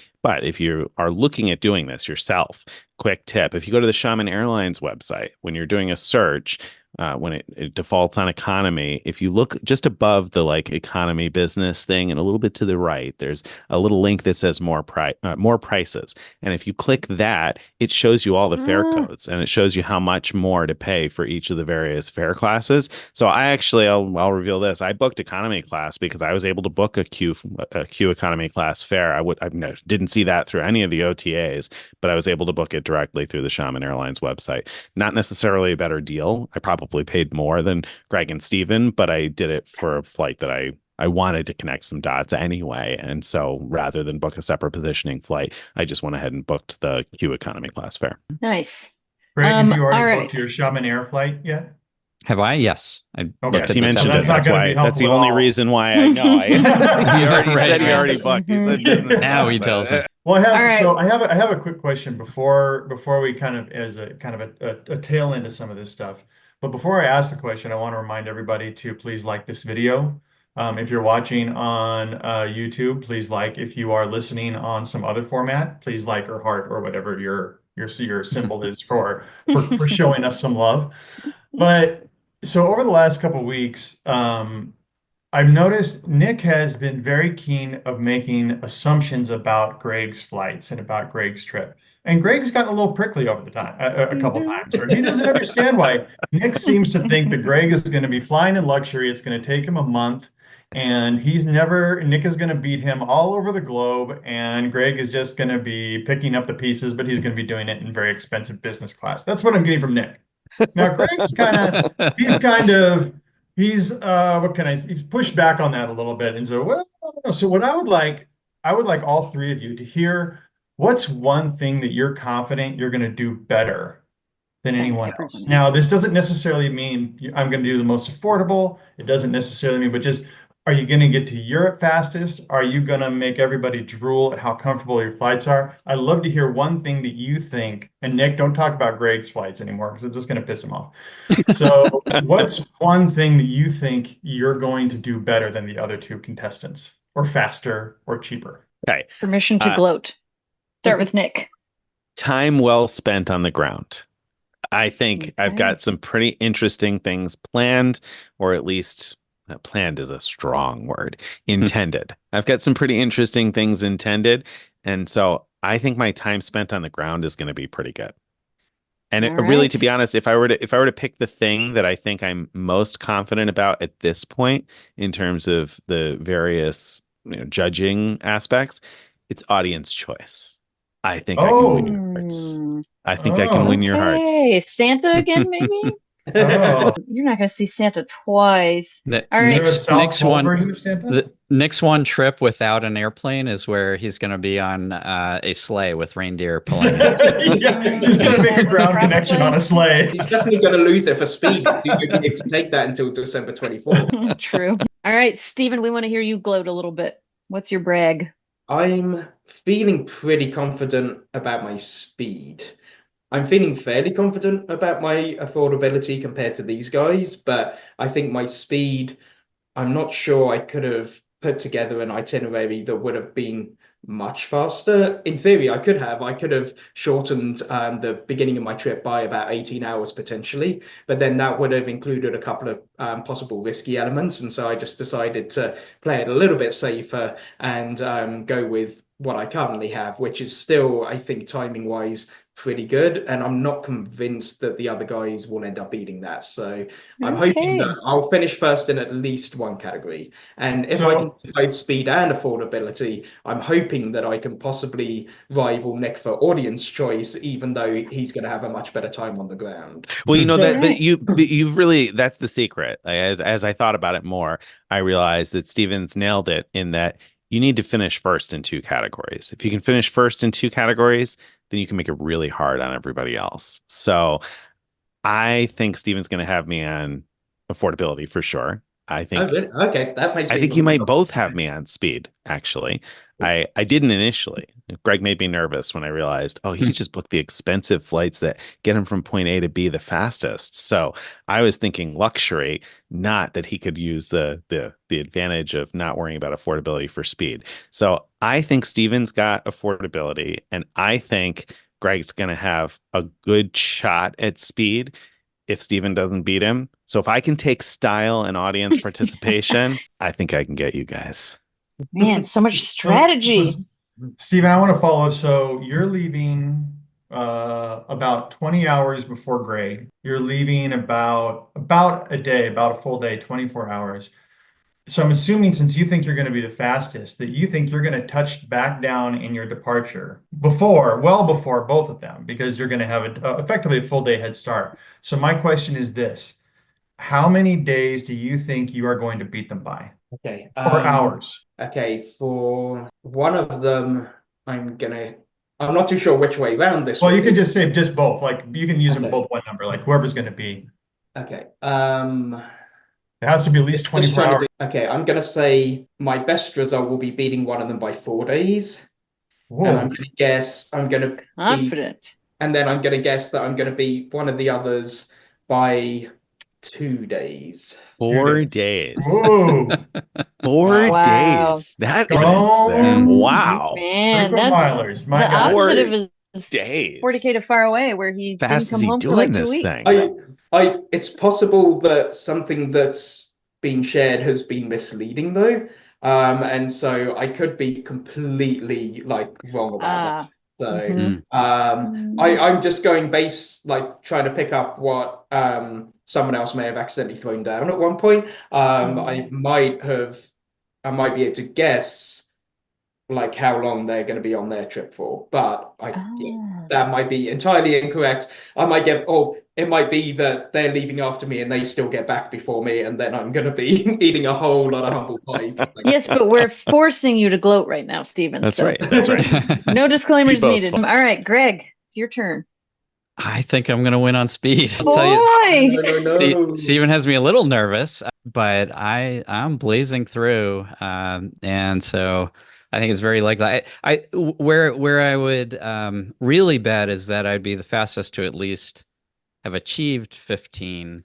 Speaker 2: if you are looking at doing this yourself, quick tip, if you go to the Shaman Airlines website, when you're doing a search, when it defaults on economy, if you look just above the like economy business thing and a little bit to the right, there's a little link that says more prices. And if you click that, it shows you all the fare codes and it shows you how much more to pay for each of the various fare classes. So I'll reveal this. I booked economy class because I was able to book a Q economy class fare. I didn't see that through any of the OTAs, but I was able to book it directly through the Shaman Airlines website. Not necessarily a better deal. I probably paid more than Greg and Steven, but I did it for a flight that I wanted to connect some dots anyway. And so rather than book a separate positioning flight, I just went ahead and booked the Q economy class fare.
Speaker 3: Nice.
Speaker 4: Greg, have you
Speaker 3: all
Speaker 4: already
Speaker 3: right.
Speaker 4: booked your Shaman Air flight yet?
Speaker 1: Have I? Yes. I
Speaker 4: Okay.
Speaker 1: looked
Speaker 2: Yes,
Speaker 1: at
Speaker 2: he
Speaker 1: this
Speaker 2: mentioned
Speaker 1: afternoon.
Speaker 2: it. That's why. That's the only reason why I know. He already
Speaker 1: Right,
Speaker 2: said he
Speaker 1: right.
Speaker 2: already booked. He said business
Speaker 1: Now
Speaker 2: class.
Speaker 1: he tells me.
Speaker 4: Well,
Speaker 3: All right.
Speaker 4: I have a quick question before we kind of as a kind of a tail into some of this stuff. But before I ask the question, I want to remind everybody to please like this video. If you're watching on YouTube, please like. If you are listening on some other format, please like or heart or whatever your symbol is for showing us some love. But so over the last couple of weeks, I've noticed Nick has been very keen of making assumptions about Greg's flights and about Greg's trip. And Greg's gotten a little prickly over the time, a couple times, where he doesn't understand why Nick seems to think that Greg is going to be flying in luxury. It's going to take him a month, and Nick is going to beat him all over the globe, and Greg is just going to be picking up the pieces, but he's going to be doing it in very expensive business class. That's what I'm getting from Nick. Now, he's pushed back on that a little bit. And so, well, so what I would like all three of you to hear what's one thing that you're confident you're going to do better than anyone else. Now, this doesn't necessarily mean I'm going to do the most affordable. It doesn't necessarily mean, but just, are you going to get to Europe fastest? Are you going to make everybody drool at how comfortable your flights are? I'd love to hear one thing that you think, and Nick, don't talk about Greg's flights anymore because it's just going to piss him off. So what's one thing that you think you're going to do better than the other two contestants, or faster or cheaper?
Speaker 2: Okay.
Speaker 3: Permission to gloat. Start with Nick.
Speaker 2: Time well spent on the ground. I think I've got some pretty interesting things planned, or at least planned is a strong word, intended. I've got some pretty interesting things intended. And so I think my time spent on the ground is going to be pretty good. And really, to be honest, if I were to pick the thing that I think I'm most confident about at this point in terms of the various judging aspects, it's audience choice. I think I can win your hearts. I think I can win your hearts.
Speaker 3: Hey, Santa again, maybe? You're not going to see Santa twice. All right.
Speaker 1: Nick's one trip without an airplane is where he's going to be on a sleigh with reindeer pulling it.
Speaker 4: Yeah, he's going to make a ground connection on a sleigh.
Speaker 5: He's definitely going to lose it for speed. You're going to need to take that until December 24th.
Speaker 3: True. All right, Stephen, we want to hear you gloat a little bit. What's your brag?
Speaker 5: I'm feeling pretty confident about my speed. I'm feeling fairly confident about my affordability compared to these guys, but I think my speed I'm not sure I could have put together an itinerary that would have been much faster. In theory, I could have. I could have shortened the beginning of my trip by about 18 hours potentially, but then that would have included a couple of possible risky elements. And so I just decided to play it a little bit safer and go with what I currently have, which is still, I think, timing wise, pretty good. And I'm not convinced that the other guys will end up beating that. So I'm hoping that
Speaker 3: Okay.
Speaker 5: I'll finish first in at least one category. And if I can
Speaker 4: So,
Speaker 5: do both speed and affordability, I'm hoping that I can possibly rival Nick for audience choice, even though he's going to have a much better time on the ground.
Speaker 2: Well, you know
Speaker 3: All
Speaker 2: that, but
Speaker 3: right.
Speaker 2: you've really, that's the secret. Like, as I thought about it more, I realized that Stevens nailed it in that you need to finish first in two categories. If you can finish first in two categories, then you can make it really hard on everybody else. So I think Stevens going to have me on affordability for sure. I
Speaker 5: Oh,
Speaker 2: think
Speaker 5: really? Okay, that makes
Speaker 2: I
Speaker 5: me
Speaker 2: think
Speaker 5: even
Speaker 2: you
Speaker 5: more
Speaker 2: might both have
Speaker 5: confident.
Speaker 2: me on speed, actually. I didn't initially. Greg made me nervous when I realized, oh, he could just book the expensive flights that get him from point A to B the fastest. So I was thinking luxury, not that he could use the advantage of not worrying about affordability for speed. So I think Steven's got affordability, and I think Greg's gonna have a good shot at speed if Steven doesn't beat him. So if I can take style and audience participation, I think I can get you guys.
Speaker 3: Man, so much
Speaker 4: so
Speaker 3: strategy.
Speaker 4: Stephen, I want to follow up. So you're leaving about 20 hours before Greg. You're leaving about a day, about a full day, 24 hours. So I'm assuming since you think you're going to be the fastest, that you think you're going to touch back down in your departure well before both of them, because you're going to have effectively a full day head start. So my question is this: how many days do you think you are going to beat them by,
Speaker 5: Okay.
Speaker 4: or hours?
Speaker 5: Okay, for one of them, I'm not too sure which way round this
Speaker 4: Well,
Speaker 5: will
Speaker 4: you could
Speaker 5: be.
Speaker 4: just say just both. Like you can use them
Speaker 5: Okay.
Speaker 4: both one number, like whoever's going to be.
Speaker 5: Okay.
Speaker 4: It has to be at least
Speaker 5: Just
Speaker 4: 24
Speaker 5: trying to
Speaker 4: hours.
Speaker 5: do. Okay, I'm gonna say my best result will be beating one of them by 4 days, and I'm
Speaker 4: Whoa.
Speaker 5: gonna guess I'm gonna be,
Speaker 3: Confident.
Speaker 5: and then I'm gonna guess that I'm gonna beat one of the others by 2 days.
Speaker 2: 4
Speaker 4: 2 days.
Speaker 2: days.
Speaker 4: Whoa.
Speaker 2: 4
Speaker 4: Wow.
Speaker 3: Wow.
Speaker 2: days. That fence there.
Speaker 4: Don't
Speaker 2: Wow.
Speaker 3: Man,
Speaker 4: frequent
Speaker 3: that's
Speaker 4: milers, my
Speaker 3: the
Speaker 4: guy.
Speaker 3: opposite of
Speaker 2: 4
Speaker 3: his
Speaker 2: days.
Speaker 3: 40K to far away, where he didn't
Speaker 2: Fast is
Speaker 3: come
Speaker 2: he
Speaker 3: home for
Speaker 2: doing
Speaker 3: like two
Speaker 2: this
Speaker 3: weeks.
Speaker 2: thing?
Speaker 5: It's possible that something that's been shared has been misleading though. And so I could be completely like wrong about that.
Speaker 3: Ah.
Speaker 5: So
Speaker 3: Hmm.
Speaker 1: Mm.
Speaker 5: I'm just going base, like trying to pick up what someone else may have accidentally thrown down at one point. I might be able to guess like how long they're going to be on their trip for. But yeah,
Speaker 3: Ah.
Speaker 5: that might be entirely incorrect. I might get, oh, it might be that they're leaving after me and they still get back before me, and then I'm going to be eating a whole lot of humble pie.
Speaker 3: Yes, but we're forcing you to gloat right now, Stephen.
Speaker 2: That's
Speaker 3: So
Speaker 2: right. That's right.
Speaker 3: no
Speaker 2: Be
Speaker 3: disclaimers needed.
Speaker 2: boastful.
Speaker 3: All right, Greg, it's your turn.
Speaker 1: I think I'm going to win on speed. I'll tell you,
Speaker 3: Boy.
Speaker 5: No, no, no.
Speaker 1: Steven has me a little nervous, but I'm blazing through, and so I think it's very likely. Where I would really bet is that I'd be the fastest to at least have achieved 15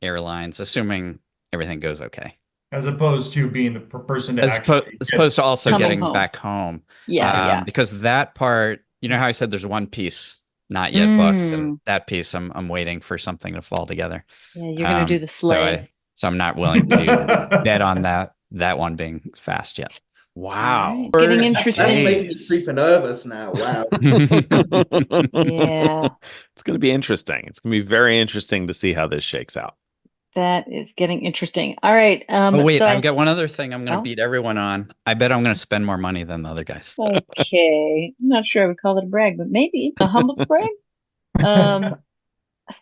Speaker 1: airlines, assuming everything goes okay.
Speaker 4: As opposed to being the person to actually
Speaker 1: As
Speaker 4: get
Speaker 1: opposed to also
Speaker 3: Coming
Speaker 1: getting
Speaker 3: home.
Speaker 1: back home,
Speaker 3: Yeah, yeah.
Speaker 1: because that part, you know how I said there's one piece not yet booked, and
Speaker 3: Mm.
Speaker 1: that piece I'm waiting for something to fall together.
Speaker 3: Yeah, you're gonna do the
Speaker 1: So
Speaker 3: sleigh.
Speaker 1: I'm not willing to bet on that one being fast yet.
Speaker 2: Wow.
Speaker 3: Right. Getting
Speaker 2: 4
Speaker 5: That's
Speaker 3: interesting.
Speaker 5: making me
Speaker 2: days.
Speaker 5: super nervous now. Wow.
Speaker 3: Yeah,
Speaker 2: It's going to be interesting. It's going to be very interesting to see how this shakes out.
Speaker 3: that is getting interesting. All right.
Speaker 1: Oh wait,
Speaker 3: So
Speaker 1: I've got one other thing I'm going to
Speaker 3: oh,
Speaker 1: beat everyone on. I bet I'm going to spend more money than the other guys.
Speaker 3: okay. I'm not sure I would call it a brag, but maybe a humble brag. Um,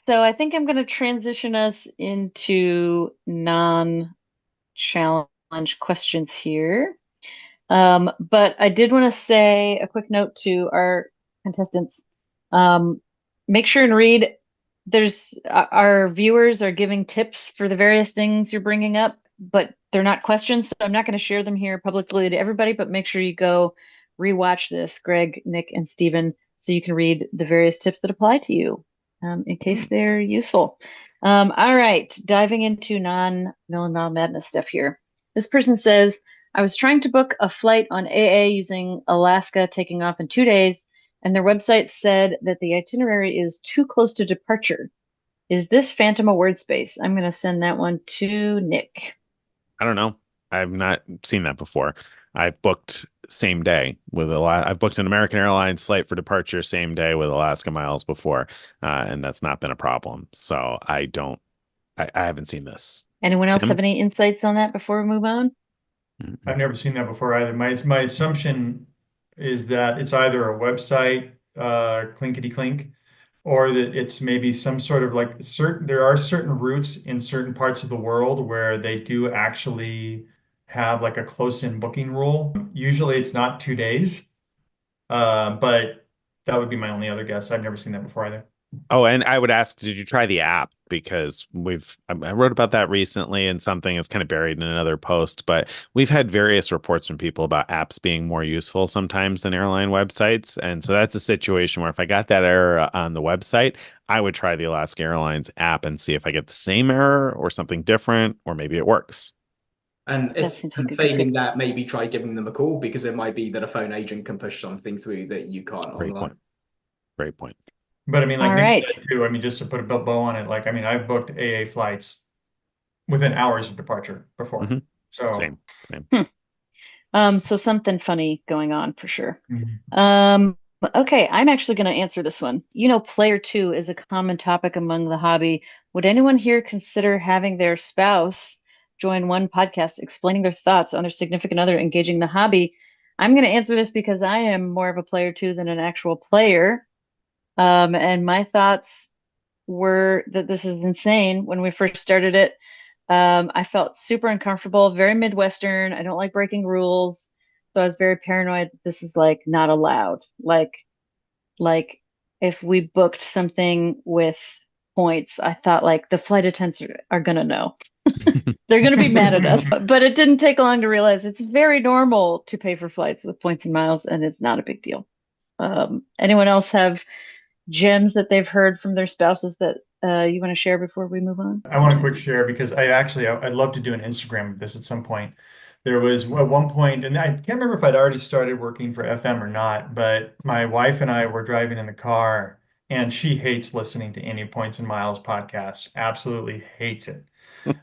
Speaker 3: so I think I'm gonna transition us into non-challenge questions here. But I did want to say a quick note to our contestants. Make sure and read. Our viewers are giving tips for the various things you're bringing up, but they're not questions, so I'm not going to share them here publicly to everybody, but make sure you go rewatch this, Greg, Nick, and Stephen, so you can read the various tips that apply to you, in case they're useful. All right, diving into non-million mile madness stuff here. This person says, I was trying to book a flight on AA using Alaska taking off in 2 days, and their website said that the itinerary is too close to departure. Is this phantom a word space? I'm going to send that one to Nick.
Speaker 2: I don't know. I've not seen that before. I've booked same day with I've booked an American Airlines flight for departure same day with Alaska Miles before, and that's not been a problem. So I haven't seen this.
Speaker 3: Anyone else
Speaker 2: Tim?
Speaker 3: have any insights on that before we move on?
Speaker 4: I've never seen that before either. My assumption is that it's either a website, clinkety clink, or that it's maybe some sort of like there are certain routes in certain parts of the world where they do actually have like a close-in booking rule. Usually it's not 2 days, but that would be my only other guess. I've never seen that before either.
Speaker 2: Oh, and I would ask, did you try the app? Because I wrote about that recently and something is kind of buried in another post, but we've had various reports from people about apps being more useful sometimes than airline websites. And so that's a situation where if I got that error on the website, I would try the Alaska Airlines app and see if I get the same error or something different, or maybe it works.
Speaker 5: And
Speaker 3: That
Speaker 5: if
Speaker 3: seems like a good
Speaker 5: failing
Speaker 3: tip.
Speaker 5: that, maybe try giving them a call, because it might be that a phone agent can push something through that you can't
Speaker 2: Great
Speaker 5: online.
Speaker 2: point. Great point.
Speaker 4: But I mean, like
Speaker 3: All
Speaker 4: Nick
Speaker 3: right.
Speaker 4: said too, I mean, just to put a bow on it, like, I mean, I've booked AA flights within hours of departure before.
Speaker 2: Mhm.
Speaker 4: So,
Speaker 2: Same.
Speaker 3: So something funny going on for sure.
Speaker 4: mhm.
Speaker 3: Okay, I'm actually going to answer this one. Player two is a common topic among the hobby. Would anyone here consider having their spouse join one podcast explaining their thoughts on their significant other engaging the hobby? I'm going to answer this because I am more of a player two than an actual player. And my thoughts were that this is insane when we first started it. I felt super uncomfortable, very Midwestern. I don't like breaking rules. So I was very paranoid that this is like not allowed. Like if we booked something with points, I thought like the flight attendants are gonna know. They're gonna be mad at us. But it didn't take long to realize it's very normal to pay for flights with points and miles, and it's not a big deal. Anyone else have gems that they've heard from their spouses that you want to share before we move on?
Speaker 4: I want a quick share because I'd love to do an Instagram of this at some point. There was at one point, and I can't remember if I'd already started working for FM or not, but my wife and I were driving in the car, and she hates listening to any Points and Miles podcast. Absolutely hates it.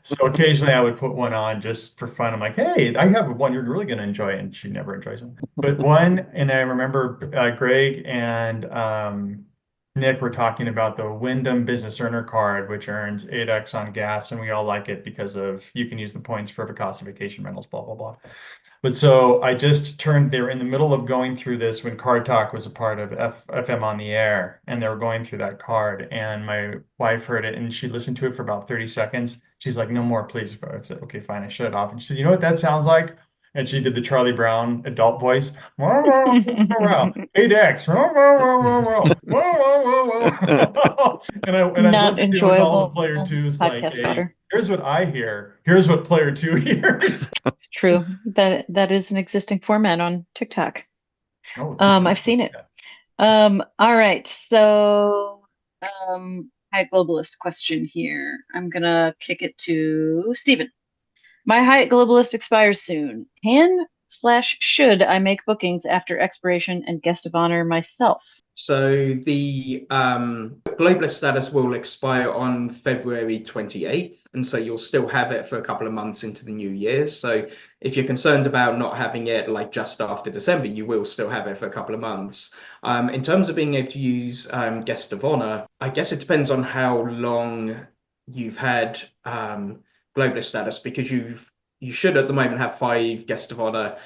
Speaker 4: So occasionally I would put one on just for fun. I'm like, hey, I have one you're really going to enjoy, and she never enjoys them. But one, and I remember Greg and Nick were talking about the Wyndham Business Earner Card, which earns 8x on gas, and we all like it because of you can use the points for the cost of vacation rentals, blah, blah, blah. But so I just they were in the middle of going through this when Card Talk was a part of FM on the air, and they were going through that card. And my wife heard it and she listened to it for about 30 seconds. She's like, no more, please. I said, okay, fine. I shut it off. And she said, you know what that sounds like? And she did the Charlie Brown adult voice. Hey Dex. And I
Speaker 3: Not
Speaker 4: looked at it with all the
Speaker 3: enjoyable
Speaker 4: player twos like,
Speaker 3: podcast
Speaker 4: hey,
Speaker 3: fodder.
Speaker 4: here's what I hear. Here's what player two hears.
Speaker 3: It's true. That is an existing format on TikTok.
Speaker 4: Oh,
Speaker 3: I've seen it. All right. So, Hyatt Globalist question here. I'm gonna kick it to Stephen. My Hyatt Globalist expires soon. Should I make bookings after expiration and guest of honor myself?
Speaker 5: So the globalist status will expire on February 28th, and so you'll still have it for a couple of months into the new year. So if you're concerned about not having it like just after December, you will still have it for a couple of months. In terms of being able to use guest of honor, I guess it depends on how long you've had globalist status, because you should at the moment have 5 guest of honor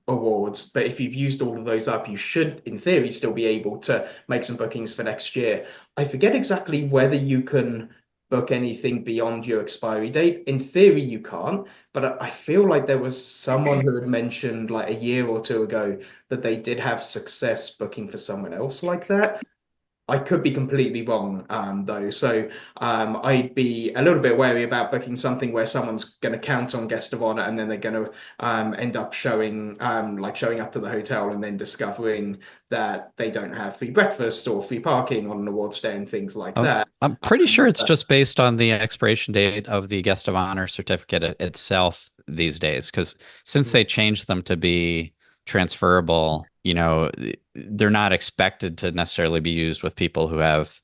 Speaker 5: awards, but if you've used all of those up, you should in theory still be able to make some bookings for next year. I forget exactly whether you can book anything beyond your expiry date. In theory you can't, but I feel like there was someone who had mentioned like a year or two ago that they did have success booking for someone else like that. I could be completely wrong, though. So I'd be a little bit wary about booking something where someone's going to count on guest of honor and then they're going to end up showing up to the hotel and then discovering that they don't have free breakfast or free parking on an awards day and things like that.
Speaker 1: I'm pretty sure it's
Speaker 5: But
Speaker 1: just based on the expiration date of the guest of honor certificate itself these days, because since they changed them to be transferable, they're not expected to necessarily be used with people who have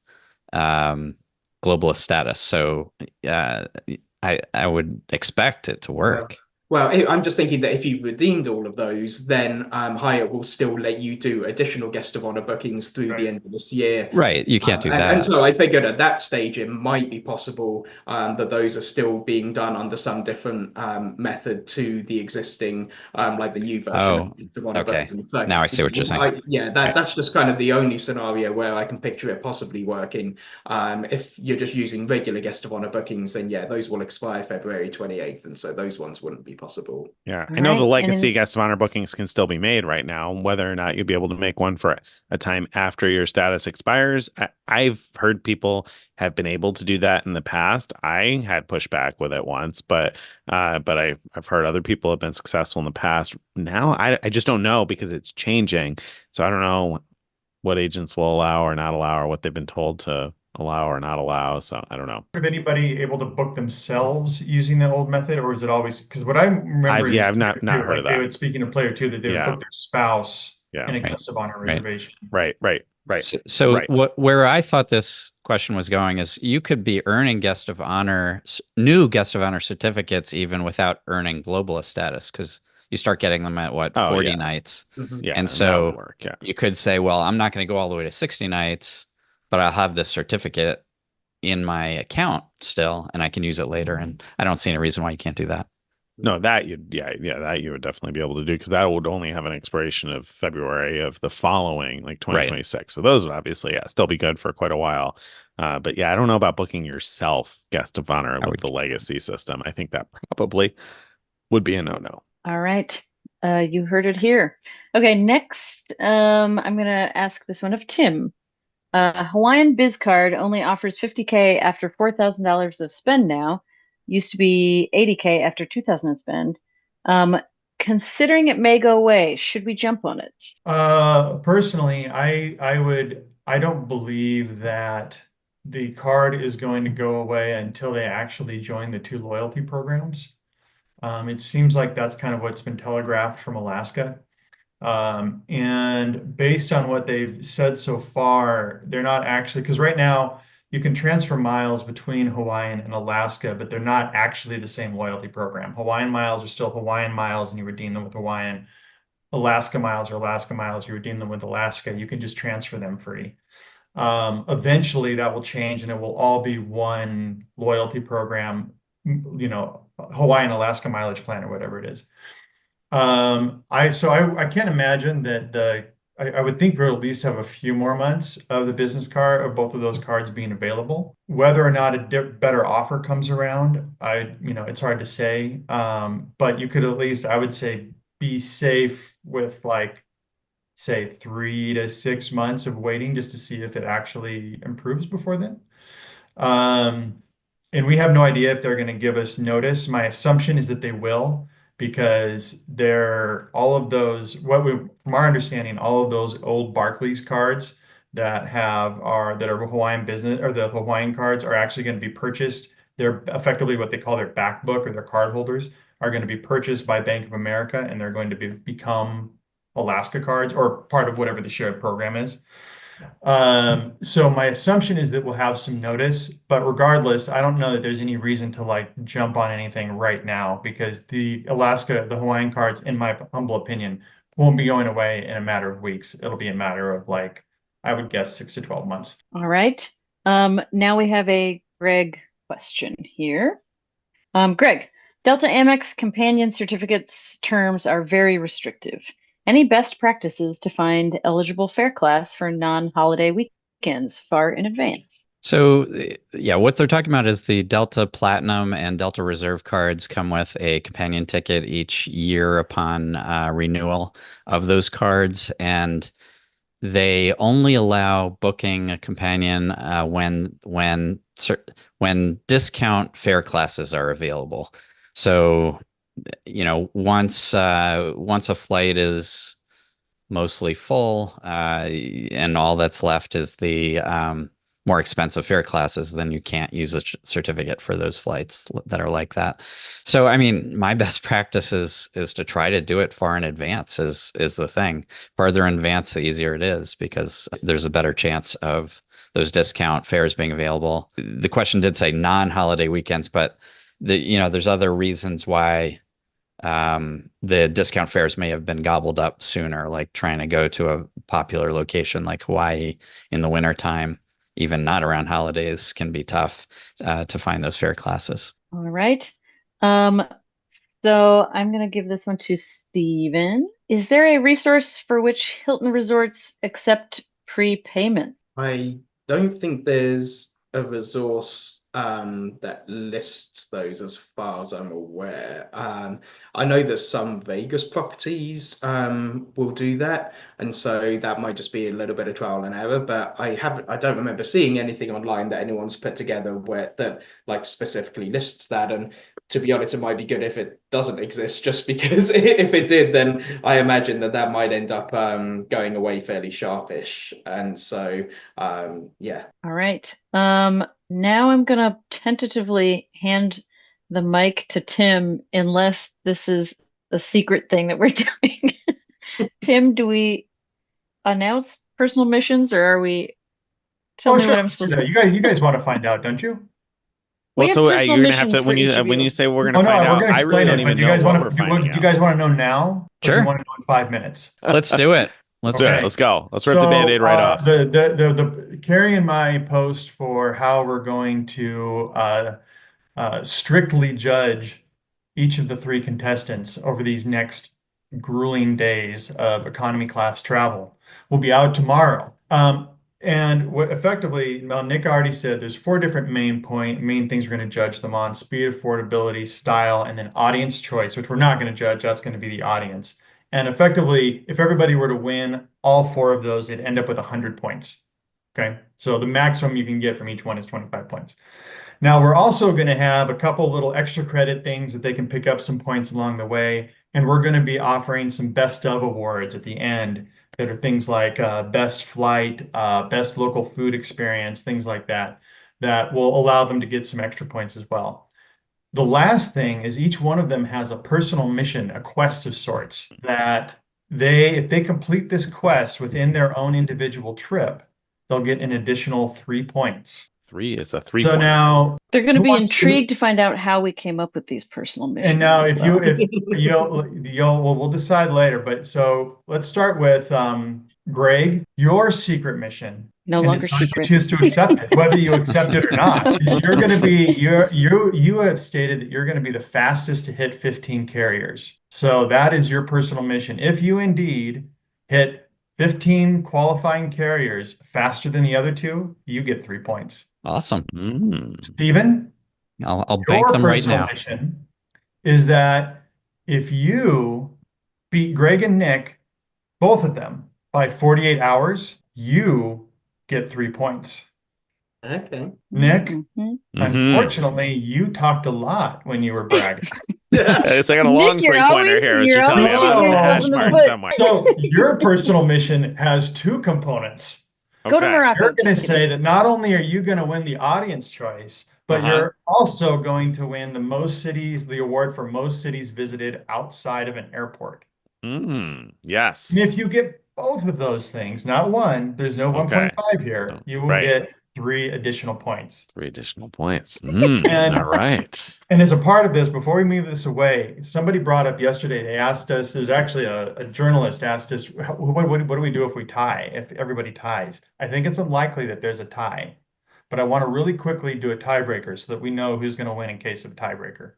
Speaker 1: globalist status. So I would expect it to
Speaker 5: well,
Speaker 1: work.
Speaker 5: I'm just thinking that if you've redeemed all of those, then Hyatt will still let you do additional guest of honor bookings through the end of this year.
Speaker 1: Right. You can't do
Speaker 5: And
Speaker 1: that.
Speaker 5: so I figured at that stage it might be possible that those are still being done under some different method to the existing, like the new version
Speaker 1: Oh,
Speaker 5: of Guest of Honor
Speaker 1: okay.
Speaker 5: booking. So
Speaker 1: Now I see what you're saying. Right.
Speaker 5: that's just kind of the only scenario where I can picture it possibly working. If you're just using regular Guest of Honor bookings, then yeah, those will expire February 28th, and so those ones wouldn't be possible.
Speaker 2: Yeah,
Speaker 3: All
Speaker 2: I know the
Speaker 3: right.
Speaker 2: legacy guest of honor bookings can still be made right now. Whether or not you'll be able to make one for a time after your status expires, I've heard people have been able to do that in the past. I had pushback with it once, but I've heard other people have been successful in the past. Now I just don't know because it's changing. So I don't know what agents will allow or not allow, or what they've been told to allow or not allow. So I don't know.
Speaker 4: Of anybody able to book themselves using the old method, or is it always because what I remember is
Speaker 2: I've not heard of
Speaker 4: they
Speaker 2: that.
Speaker 4: would, speaking of player two, that they would
Speaker 2: Yeah,
Speaker 4: book their spouse
Speaker 2: yeah,
Speaker 4: in a
Speaker 1: Right.
Speaker 4: guest of honor
Speaker 1: Right.
Speaker 4: reservation.
Speaker 2: right.
Speaker 1: So
Speaker 2: Right.
Speaker 1: where I thought this question was going is you could be earning guest of honor, new guest of honor certificates even without earning globalist status, because you start getting them at what, 40 nights.
Speaker 2: Yeah,
Speaker 1: And
Speaker 2: that
Speaker 1: so
Speaker 2: would work. Yeah.
Speaker 1: you could say, well, I'm not going to go all the way to 60 nights, but I'll have this certificate in my account still, and I can use it later. And I don't see any reason why you can't do that.
Speaker 2: No, that you would definitely be able to do, because that would only have an expiration of February of the following, like 2026. So those would obviously, still be good for quite a while. But yeah, I don't know about booking yourself guest of honor with the legacy system. I think that probably would be a no-no.
Speaker 3: All right. You heard it here. Okay, next, I'm going to ask this one of Tim. Hawaiian Biz Card only offers $50K after $4,000 of spend now. Used to be $80K after $2,000 of spend. Considering it may go away, should we jump on it?
Speaker 4: Personally, I don't believe that the card is going to go away until they actually join the two loyalty programs. It seems like that's kind of what's been telegraphed from Alaska. And based on what they've said so far, they're not actually, because right now you can transfer miles between Hawaiian and Alaska, but they're not actually the same loyalty program. Hawaiian miles are still Hawaiian miles and you redeem them with Hawaiian. Alaska miles are Alaska miles, you redeem them with Alaska. You can just transfer them free. Eventually that will change and it will all be one loyalty program, Hawaiian Alaska mileage plan or whatever it is. I can't imagine that I would think we'll at least have a few more months of the business card of both of those cards being available. Whether or not a better offer comes around, it's hard to say. But you could at least, I would say, be safe with say 3 to 6 months of waiting just to see if it actually improves before then. And we have no idea if they're going to give us notice. My assumption is that they will, because all of those, from our understanding, all of those old Barclays cards that are Hawaiian business, or the Hawaiian cards, are actually going to be purchased. They're effectively what they call their back book, or their card holders are going to be purchased by Bank of America, and they're going to become Alaska cards, or part of whatever the shared program is. So my assumption is that we'll have some notice, but regardless, I don't know that there's any reason to jump on anything right now, because the Hawaiian cards, in my humble opinion, won't be going away in a matter of weeks. It'll be a matter of I would guess 6 to 12 months.
Speaker 3: All right. Now we have a Greg question here. Greg, Delta Amex companion certificates terms are very restrictive. Any best practices to find eligible fare class for non-holiday weekends far in advance?
Speaker 1: So, yeah, what they're talking about is the Delta Platinum and Delta Reserve cards come with a companion ticket each year upon renewal of those cards. And they only allow booking a companion when discount fare classes are available. So, once a flight is mostly full, and all that's left is the more expensive fare classes, then you can't use a certificate for those flights that are like that. So, I mean, my best practice is to try to do it far in advance is the thing. Farther in advance, the easier it is because there's a better chance of those discount fares being available. The question did say non-holiday weekends, but there's other reasons why the discount fares may have been gobbled up sooner, like trying to go to a popular location like Hawaii in the wintertime, even not around holidays, can be tough to find those fare classes.
Speaker 3: All right. So I'm going to give this one to Steven. Is there a resource for which Hilton Resorts accept prepayment?
Speaker 5: I don't think there's a resource that lists those as far as I'm aware. I know that some Vegas properties will do that, and so that might just be a little bit of trial and error, but I don't remember seeing anything online that anyone's put together where that like specifically lists that. And to be honest, it might be good if it doesn't exist, just because if it did, then I imagine that might end up going away fairly sharpish. And so, yeah.
Speaker 3: All right. Now I'm going to tentatively hand the mic to Tim, unless this is a secret thing that we're doing. Tim, do we announce personal missions, or are we? Tell me
Speaker 4: sure.
Speaker 3: what I'm supposed to.
Speaker 4: You guys want to find out, don't you?
Speaker 3: We
Speaker 2: Well,
Speaker 3: have
Speaker 2: so
Speaker 3: personal
Speaker 2: you're gonna have
Speaker 3: missions
Speaker 2: to
Speaker 3: for
Speaker 2: when
Speaker 3: each of
Speaker 2: you
Speaker 3: you.
Speaker 2: say we're
Speaker 4: Oh
Speaker 2: gonna
Speaker 4: no,
Speaker 2: find
Speaker 4: we're
Speaker 2: out,
Speaker 4: gonna
Speaker 2: I really
Speaker 4: explain
Speaker 2: don't
Speaker 4: it, but
Speaker 2: even
Speaker 4: do you
Speaker 2: know
Speaker 4: guys
Speaker 2: what
Speaker 4: want
Speaker 2: we're
Speaker 4: to
Speaker 2: finding
Speaker 4: do you
Speaker 2: out.
Speaker 4: guys want to know now? Or do
Speaker 1: Sure.
Speaker 4: you want to know in 5 minutes?
Speaker 1: Let's do it. Let's
Speaker 2: Okay,
Speaker 1: do it.
Speaker 2: let's go. Let's rip the Band-Aid right off.
Speaker 4: The carrying my post for how we're going to strictly judge each of the three contestants over these next grueling days of economy class travel will be out tomorrow. And what effectively, well, Nick already said there's four different main things we're going to judge them on: speed, affordability, style, and then audience choice, which we're not going to judge. That's going to be the audience. And effectively, if everybody were to win all four of those, it'd end up with 100 points. Okay. So the maximum you can get from each one is 25 points. Now, we're also going to have a couple little extra credit things that they can pick up some points along the way. And we're going to be offering some best of awards at the end that are things like best flight, best local food experience, things like that, that will allow them to get some extra points as well. The last thing is each one of them has a personal mission, a quest of sorts, that if they complete this quest within their own individual trip, they'll get an additional 3 points.
Speaker 2: It's a 3
Speaker 4: So
Speaker 2: point.
Speaker 4: now
Speaker 3: They're going to
Speaker 4: who
Speaker 3: be
Speaker 4: wants
Speaker 3: intrigued to find out how we came up with these personal missions.
Speaker 4: And now
Speaker 3: as
Speaker 4: if
Speaker 3: well.
Speaker 4: we'll decide later, but so let's start with Greg, your secret mission.
Speaker 3: No
Speaker 4: And
Speaker 3: longer
Speaker 4: it's not you
Speaker 3: secret.
Speaker 4: choose to accept it, whether you accept it or not. You're going to be you have stated that you're going to be the fastest to hit 15 carriers. So that is your personal mission. If you indeed hit 15 qualifying carriers faster than the other two, you get 3 points.
Speaker 1: Awesome.
Speaker 4: Steven,
Speaker 1: I'll bank them right now.
Speaker 4: your personal mission is that if you beat Greg and Nick, both of them, by 48 hours, you get 3 points.
Speaker 5: Okay.
Speaker 4: Nick,
Speaker 3: Mm-hmm.
Speaker 4: unfortunately, you talked a lot when you were bragging.
Speaker 2: So I got a long
Speaker 3: Nick, you're
Speaker 2: 3-pointer here.
Speaker 3: you're
Speaker 2: You're telling me
Speaker 3: always
Speaker 2: about
Speaker 4: shooting
Speaker 2: a
Speaker 4: yourself
Speaker 2: hash
Speaker 3: in the
Speaker 2: mark
Speaker 3: foot.
Speaker 2: somewhere.
Speaker 4: So your personal mission has two components.
Speaker 3: Go to
Speaker 2: Okay.
Speaker 3: Morocco.
Speaker 4: You're going to
Speaker 3: Just
Speaker 4: say
Speaker 3: kidding.
Speaker 4: that not only are you going to win the audience choice, but
Speaker 2: Uh-huh.
Speaker 4: you're also going to win the award for most cities visited outside of an airport.
Speaker 2: Yes.
Speaker 4: And if you get both of those things, not one, there's no
Speaker 2: Okay.
Speaker 4: 1.5 here, you will
Speaker 2: Right.
Speaker 4: get 3 additional points.
Speaker 2: 3 additional points.
Speaker 4: And-
Speaker 2: All right.
Speaker 4: And as a part of this, before we move this away, somebody brought up yesterday, they asked us, there's actually a journalist asked us, what do we do if we tie, if everybody ties? I think it's unlikely that there's a tie, but I want to really quickly do a tiebreaker so that we know who's going to win in case of tiebreaker.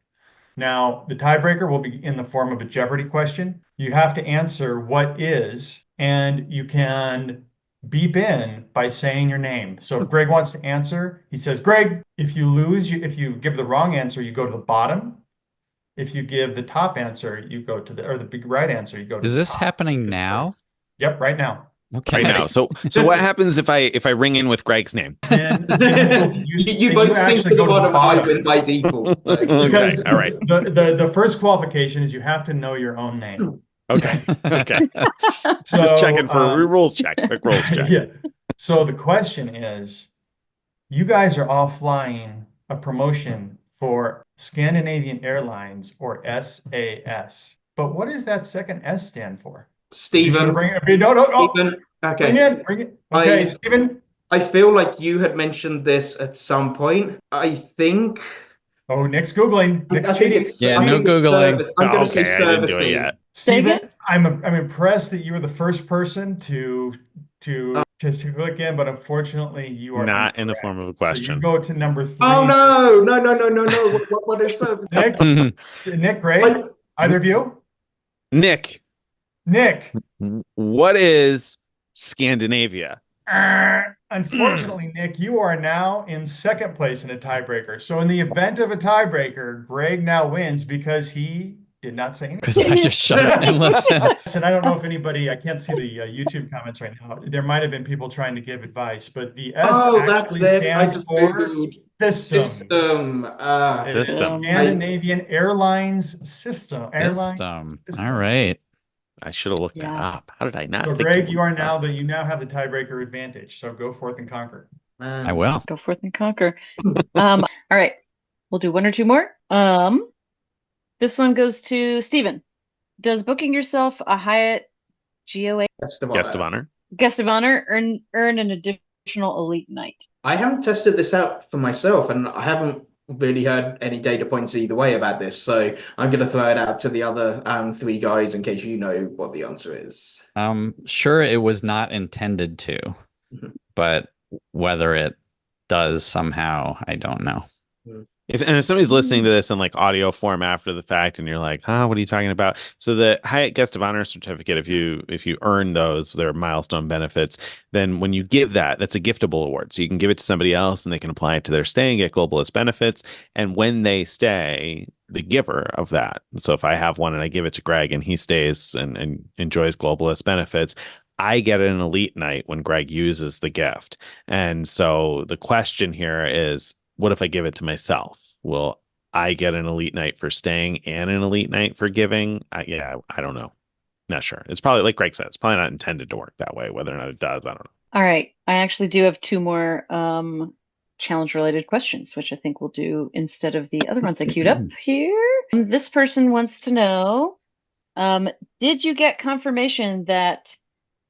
Speaker 4: Now, the tiebreaker will be in the form of a Jeopardy question. You have to answer what is, and you can beep in by saying your name. So if Greg wants to answer, he says, Greg, if you give the wrong answer, you go to the bottom. If you give the top answer, you go to the big right answer, you go to
Speaker 1: Is
Speaker 4: the
Speaker 1: this
Speaker 4: top.
Speaker 1: happening now?
Speaker 4: Yep, right now.
Speaker 1: Okay.
Speaker 2: right now. So what happens if I ring in with Greg's name?
Speaker 4: And
Speaker 5: You both sink to the bottom. I win by default. So.
Speaker 4: Because
Speaker 2: Okay, all right.
Speaker 4: the first qualification is you have to know your own name.
Speaker 2: Okay. Okay.
Speaker 4: So,
Speaker 2: Just checking for a rules check. Quick rules check.
Speaker 4: Yeah. So the question is, you guys are all flying a promotion for Scandinavian Airlines or SAS. But what does that second S stand for?
Speaker 5: Stephen.
Speaker 4: No.
Speaker 5: Stephen. Okay.
Speaker 4: Bring it. Okay, Stephen.
Speaker 5: I feel like you had mentioned this at some point. I think.
Speaker 4: Oh, Nick's Googling. Nick's cheating.
Speaker 1: No Googling.
Speaker 5: I'm going to say
Speaker 2: Okay, I didn't do it
Speaker 5: services.
Speaker 2: yet.
Speaker 4: Stephen, I'm impressed that you were the first person to click in, but unfortunately you are
Speaker 2: Not in the
Speaker 4: incorrect.
Speaker 2: form of a
Speaker 4: So
Speaker 2: question.
Speaker 4: you go to number 3.
Speaker 5: Oh no. What is service?
Speaker 4: Nick, Greg, either of you?
Speaker 2: Nick, what is Scandinavia?
Speaker 4: Unfortunately, Nick, you are now in second place in a tiebreaker. So in the event of a tiebreaker, Greg now wins because he did not say anything.
Speaker 1: Because I just shut up and listen.
Speaker 4: And I don't know if anybody, I can't see the YouTube comments right now. There might have been people trying to give advice, but the S actually stands for system.
Speaker 5: System.
Speaker 4: Scandinavian Airlines System.
Speaker 1: System. All right.
Speaker 2: I should have looked that up. How did I not?
Speaker 4: So
Speaker 2: think
Speaker 4: Greg,
Speaker 2: to
Speaker 4: you
Speaker 2: look
Speaker 4: are
Speaker 2: that
Speaker 4: now
Speaker 2: up?
Speaker 4: you now have the tiebreaker advantage. So go forth and conquer.
Speaker 1: I will.
Speaker 3: Go forth and conquer. All right. We'll do one or two more. This one goes to Stephen. Does booking yourself a Hyatt GOH
Speaker 2: Guest of honor.
Speaker 3: earn an additional elite night?
Speaker 5: I haven't tested this out for myself, and I haven't really heard any data points either way about this. So I'm going to throw it out to the other 3 guys in case you know what the answer is.
Speaker 1: Sure, it was not intended to, but whether it does somehow, I don't know.
Speaker 2: If somebody's listening to this in like audio form after the fact, and you're like, what are you talking about? So the Hyatt Guest of Honor certificate, if you earn those, their milestone benefits, then when you give that's a giftable award. So you can give it to somebody else and they can apply it to their stay and get globalist benefits. And when they stay, the giver of that. So if I have one and I give it to Greg and he stays and enjoys globalist benefits, I get an elite night when Greg uses the gift. And so the question here is, what if I give it to myself? Will I get an elite night for staying and an elite night for giving? I don't know. Not sure. It's probably, like Greg said, it's probably not intended to work that way. Whether or not it does, I don't know.
Speaker 3: All right. I actually do have 2 more challenge related questions, which I think we'll do instead of the other ones I queued up here. This person wants to know, did you get confirmation that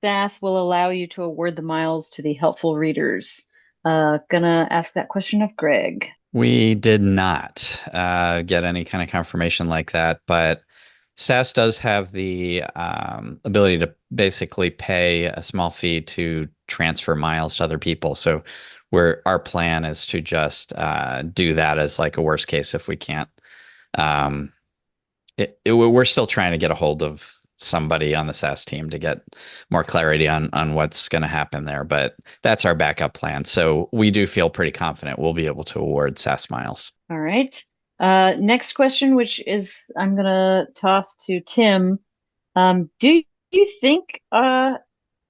Speaker 3: SAS will allow you to award the miles to the helpful readers? Gonna ask that question of Greg.
Speaker 1: We did not get any kind of confirmation like that, but SAS does have the ability to basically pay a small fee to transfer miles to other people. So our plan is to just do that as like a worst case if we can't. We're still trying to get a hold of somebody on the SAS team to get more clarity on what's going to happen there, but that's our backup plan. So we do feel pretty confident we'll be able to award SAS miles.
Speaker 3: All right. Next question, which is I'm going to toss to Tim. Do you think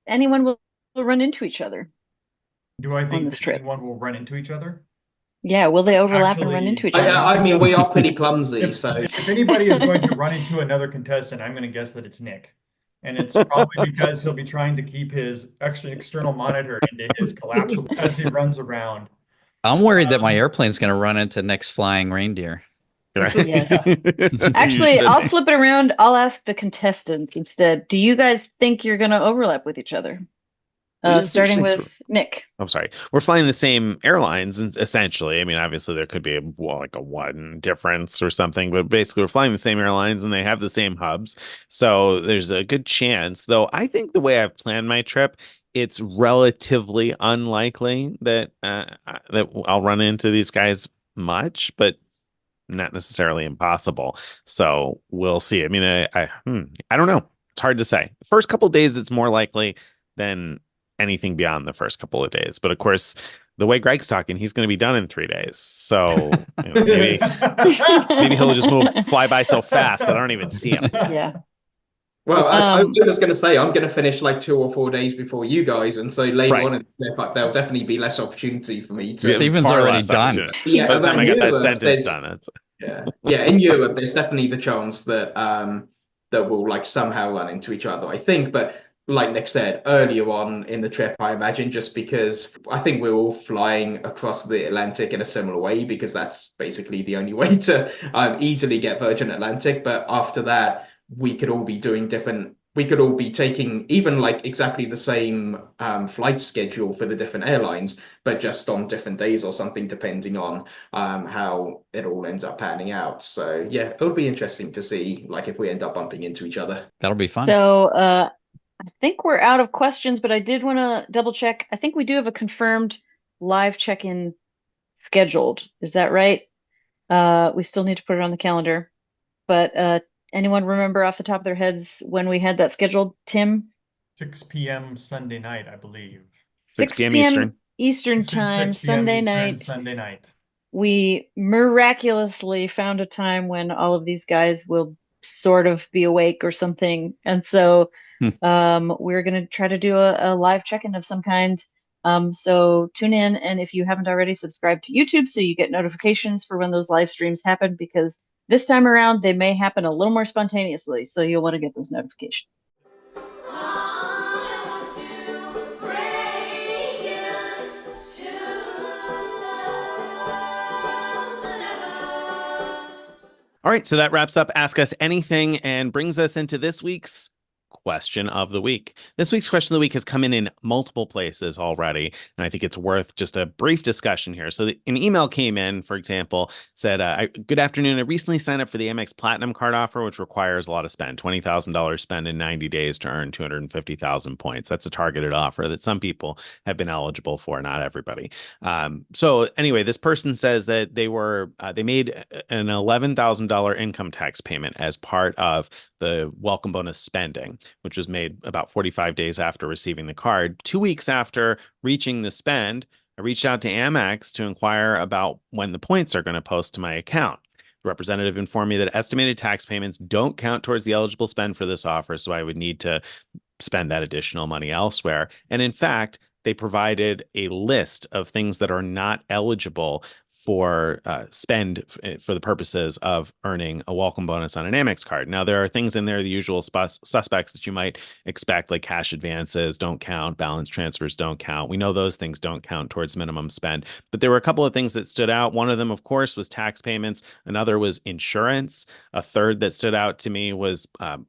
Speaker 3: anyone will run into each other?
Speaker 4: Do I think
Speaker 3: that
Speaker 4: anyone will run into each other?
Speaker 3: Yeah, will they overlap and run into each other?
Speaker 5: I mean, we are pretty clumsy, so
Speaker 4: if anybody is going to run into another contestant, I'm going to guess that it's Nick. And it's probably because he'll be trying to keep his external monitor into his collapsible as he runs around.
Speaker 1: I'm worried that my airplane's going to run into Nick's flying reindeer.
Speaker 3: Yes. Actually, I'll flip it around. I'll ask the contestants instead. Do you guys think you're going to overlap with each other? Starting with Nick.
Speaker 2: I'm sorry. We're flying the same airlines, essentially. I mean, obviously there could be a one difference or something, but basically we're flying the same airlines and they have the same hubs. So there's a good chance, though I think the way I've planned my trip, it's relatively unlikely that I'll run into these guys much, but not necessarily impossible. So we'll see. I mean, I don't know. It's hard to say. The first couple of days, it's more likely than anything beyond the first couple of days. But of course, the way Greg's talking, he's going to be done in 3 days. So maybe he'll just fly by so fast that I don't even see him.
Speaker 3: Yeah.
Speaker 5: Well, I
Speaker 3: Um,
Speaker 5: was going to say I'm going to finish like 2 or 4 days before you guys, and so later
Speaker 2: Right.
Speaker 5: on in the trip, there'll definitely be less opportunity for me
Speaker 2: Yeah,
Speaker 5: to.
Speaker 1: Steven's
Speaker 2: far
Speaker 1: already
Speaker 2: less
Speaker 1: done.
Speaker 2: opportunity.
Speaker 5: Yeah,
Speaker 2: By the time
Speaker 5: in
Speaker 2: I got that
Speaker 5: Europe,
Speaker 2: sentence done, that's
Speaker 5: in Europe, there's definitely the chance that that we'll like somehow run into each other, I think. But like Nick said earlier on in the trip, I imagine just because I think we're all flying across the Atlantic in a similar way because that's basically the only way to easily get Virgin Atlantic. But after that, we could all be doing different. We could all be taking even like exactly the same flight schedule for the different airlines, but just on different days or something, depending on how it all ends up panning out. So yeah, it'll be interesting to see like if we end up bumping into each other.
Speaker 1: That'll be fun.
Speaker 3: so I think we're out of questions, but I did want to double check. I think we do have a confirmed live check-in scheduled. Is that right? We still need to put it on the calendar. But anyone remember off the top of their heads when we had that scheduled? Tim?
Speaker 4: 6 p.m. Sunday night, I believe.
Speaker 2: 6
Speaker 3: 6
Speaker 2: p.m.
Speaker 3: p.m.
Speaker 2: Eastern.
Speaker 3: Eastern
Speaker 4: Eastern,
Speaker 3: time,
Speaker 4: 6 p.m.
Speaker 3: Sunday
Speaker 4: Eastern,
Speaker 3: night.
Speaker 4: Sunday night.
Speaker 3: We miraculously found a time when all of these guys will sort of be awake or something. And so
Speaker 1: Hmm.
Speaker 3: we're going to try to do a live check-in of some kind. So tune in, and if you haven't already, subscribe to YouTube so you get notifications for when those live streams happen, because this time around they may happen a little more spontaneously. So you'll want to get those notifications.
Speaker 2: All right, so that wraps up Ask Us Anything and brings us into this week's question of the week. This week's question of the week has come in multiple places already, and I think it's worth just a brief discussion here. So an email came in, for example, said, good afternoon. I recently signed up for the Amex Platinum card offer, which requires a lot of spend, $20,000 spend in 90 days to earn 250,000 points. That's a targeted offer that some people have been eligible for, not everybody. So anyway, this person says that they made an $11,000 income tax payment as part of the welcome bonus spending, which was made about 45 days after receiving the card. 2 weeks after reaching the spend, I reached out to Amex to inquire about when the points are going to post to my account. The representative informed me that estimated tax payments don't count towards the eligible spend for this offer, so I would need to spend that additional money elsewhere. And in fact, they provided a list of things that are not eligible for spend for the purposes of earning a welcome bonus on an Amex card. Now, there are things in there, the usual suspects that you might expect, like cash advances don't count, balance transfers don't count. We know those things don't count towards minimum spend. But there were a couple of things that stood out. One of them, of course, was tax payments. Another was insurance. A third that stood out to me was what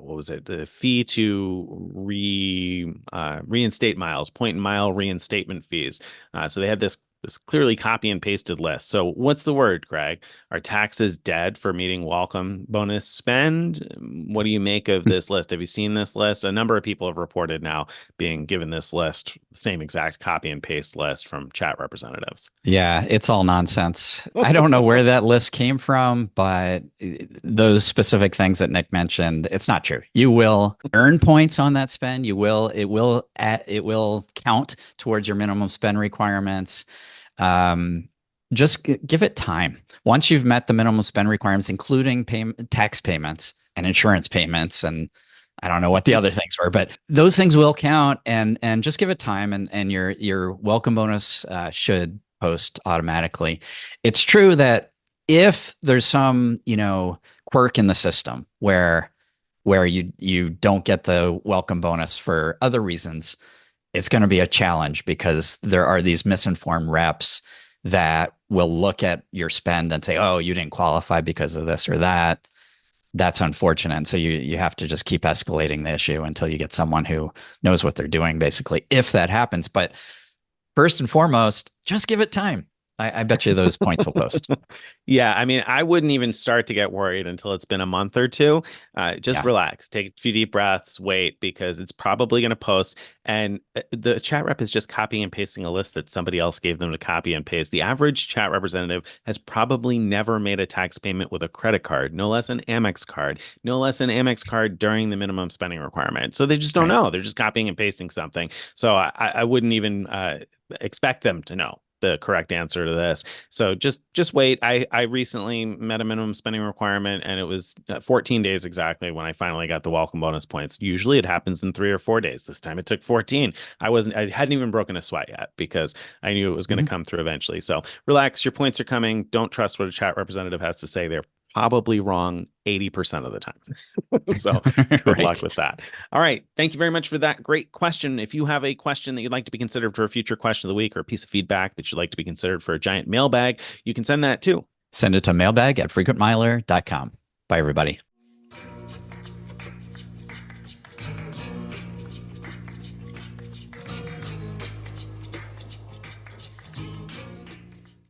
Speaker 2: was it? The fee to reinstate miles, point and mile reinstatement fees. So they had this clearly copy and pasted list. So what's the word, Greg? Are taxes dead for meeting welcome bonus spend? What do you make of this list? Have you seen this list? A number of people have reported now being given this list, same exact copy and paste list from chat representatives.
Speaker 1: Yeah, it's all nonsense. I don't know where that list came from, but those specific things that Nick mentioned, it's not true. You will earn points on that spend. It will count towards your minimum spend requirements. Just give it time. Once you've met the minimum spend requirements, including tax payments and insurance payments, and I don't know what the other things were, but those things will count, and just give it time, and your welcome bonus should post automatically. It's true that if there's some quirk in the system where you don't get the welcome bonus for other reasons, it's going to be a challenge because there are these misinformed reps that will look at your spend and say, oh, you didn't qualify because of this or that. That's unfortunate. And so you have to just keep escalating the issue until you get someone who knows what they're doing, basically, if that happens. But first and foremost, just give it time. I bet you those points will post.
Speaker 2: Yeah, I mean, I wouldn't even start to get worried until it's been a month or two. Just relax, take a few deep breaths, wait, because it's probably going to post. And the chat rep is just copying and pasting a list that somebody else gave them to copy and paste. The average chat representative has probably never made a tax payment with a credit card, no less an Amex card, no less an Amex card during the minimum spending requirement. So they just don't know. They're just copying and pasting something. So I wouldn't even expect them to know. the correct answer to this. So just wait. I recently met a minimum spending requirement, and it was 14 days exactly when I finally got the welcome bonus points. Usually it happens in 3 or 4 days. This time it took 14. I hadn't even broken a sweat yet because I knew it was going to come through eventually. So relax, your points are coming. Don't trust what a chat representative has to say. They're probably wrong 80% of the time. So good luck with that. All right. Thank you very much for that great question. If you have a question that you'd like to be considered for a future question of the week, or a piece of feedback that you'd like to be considered for a giant mailbag, you can send that too.
Speaker 1: Send it to mailbag@frequentmiler.com. Bye, everybody.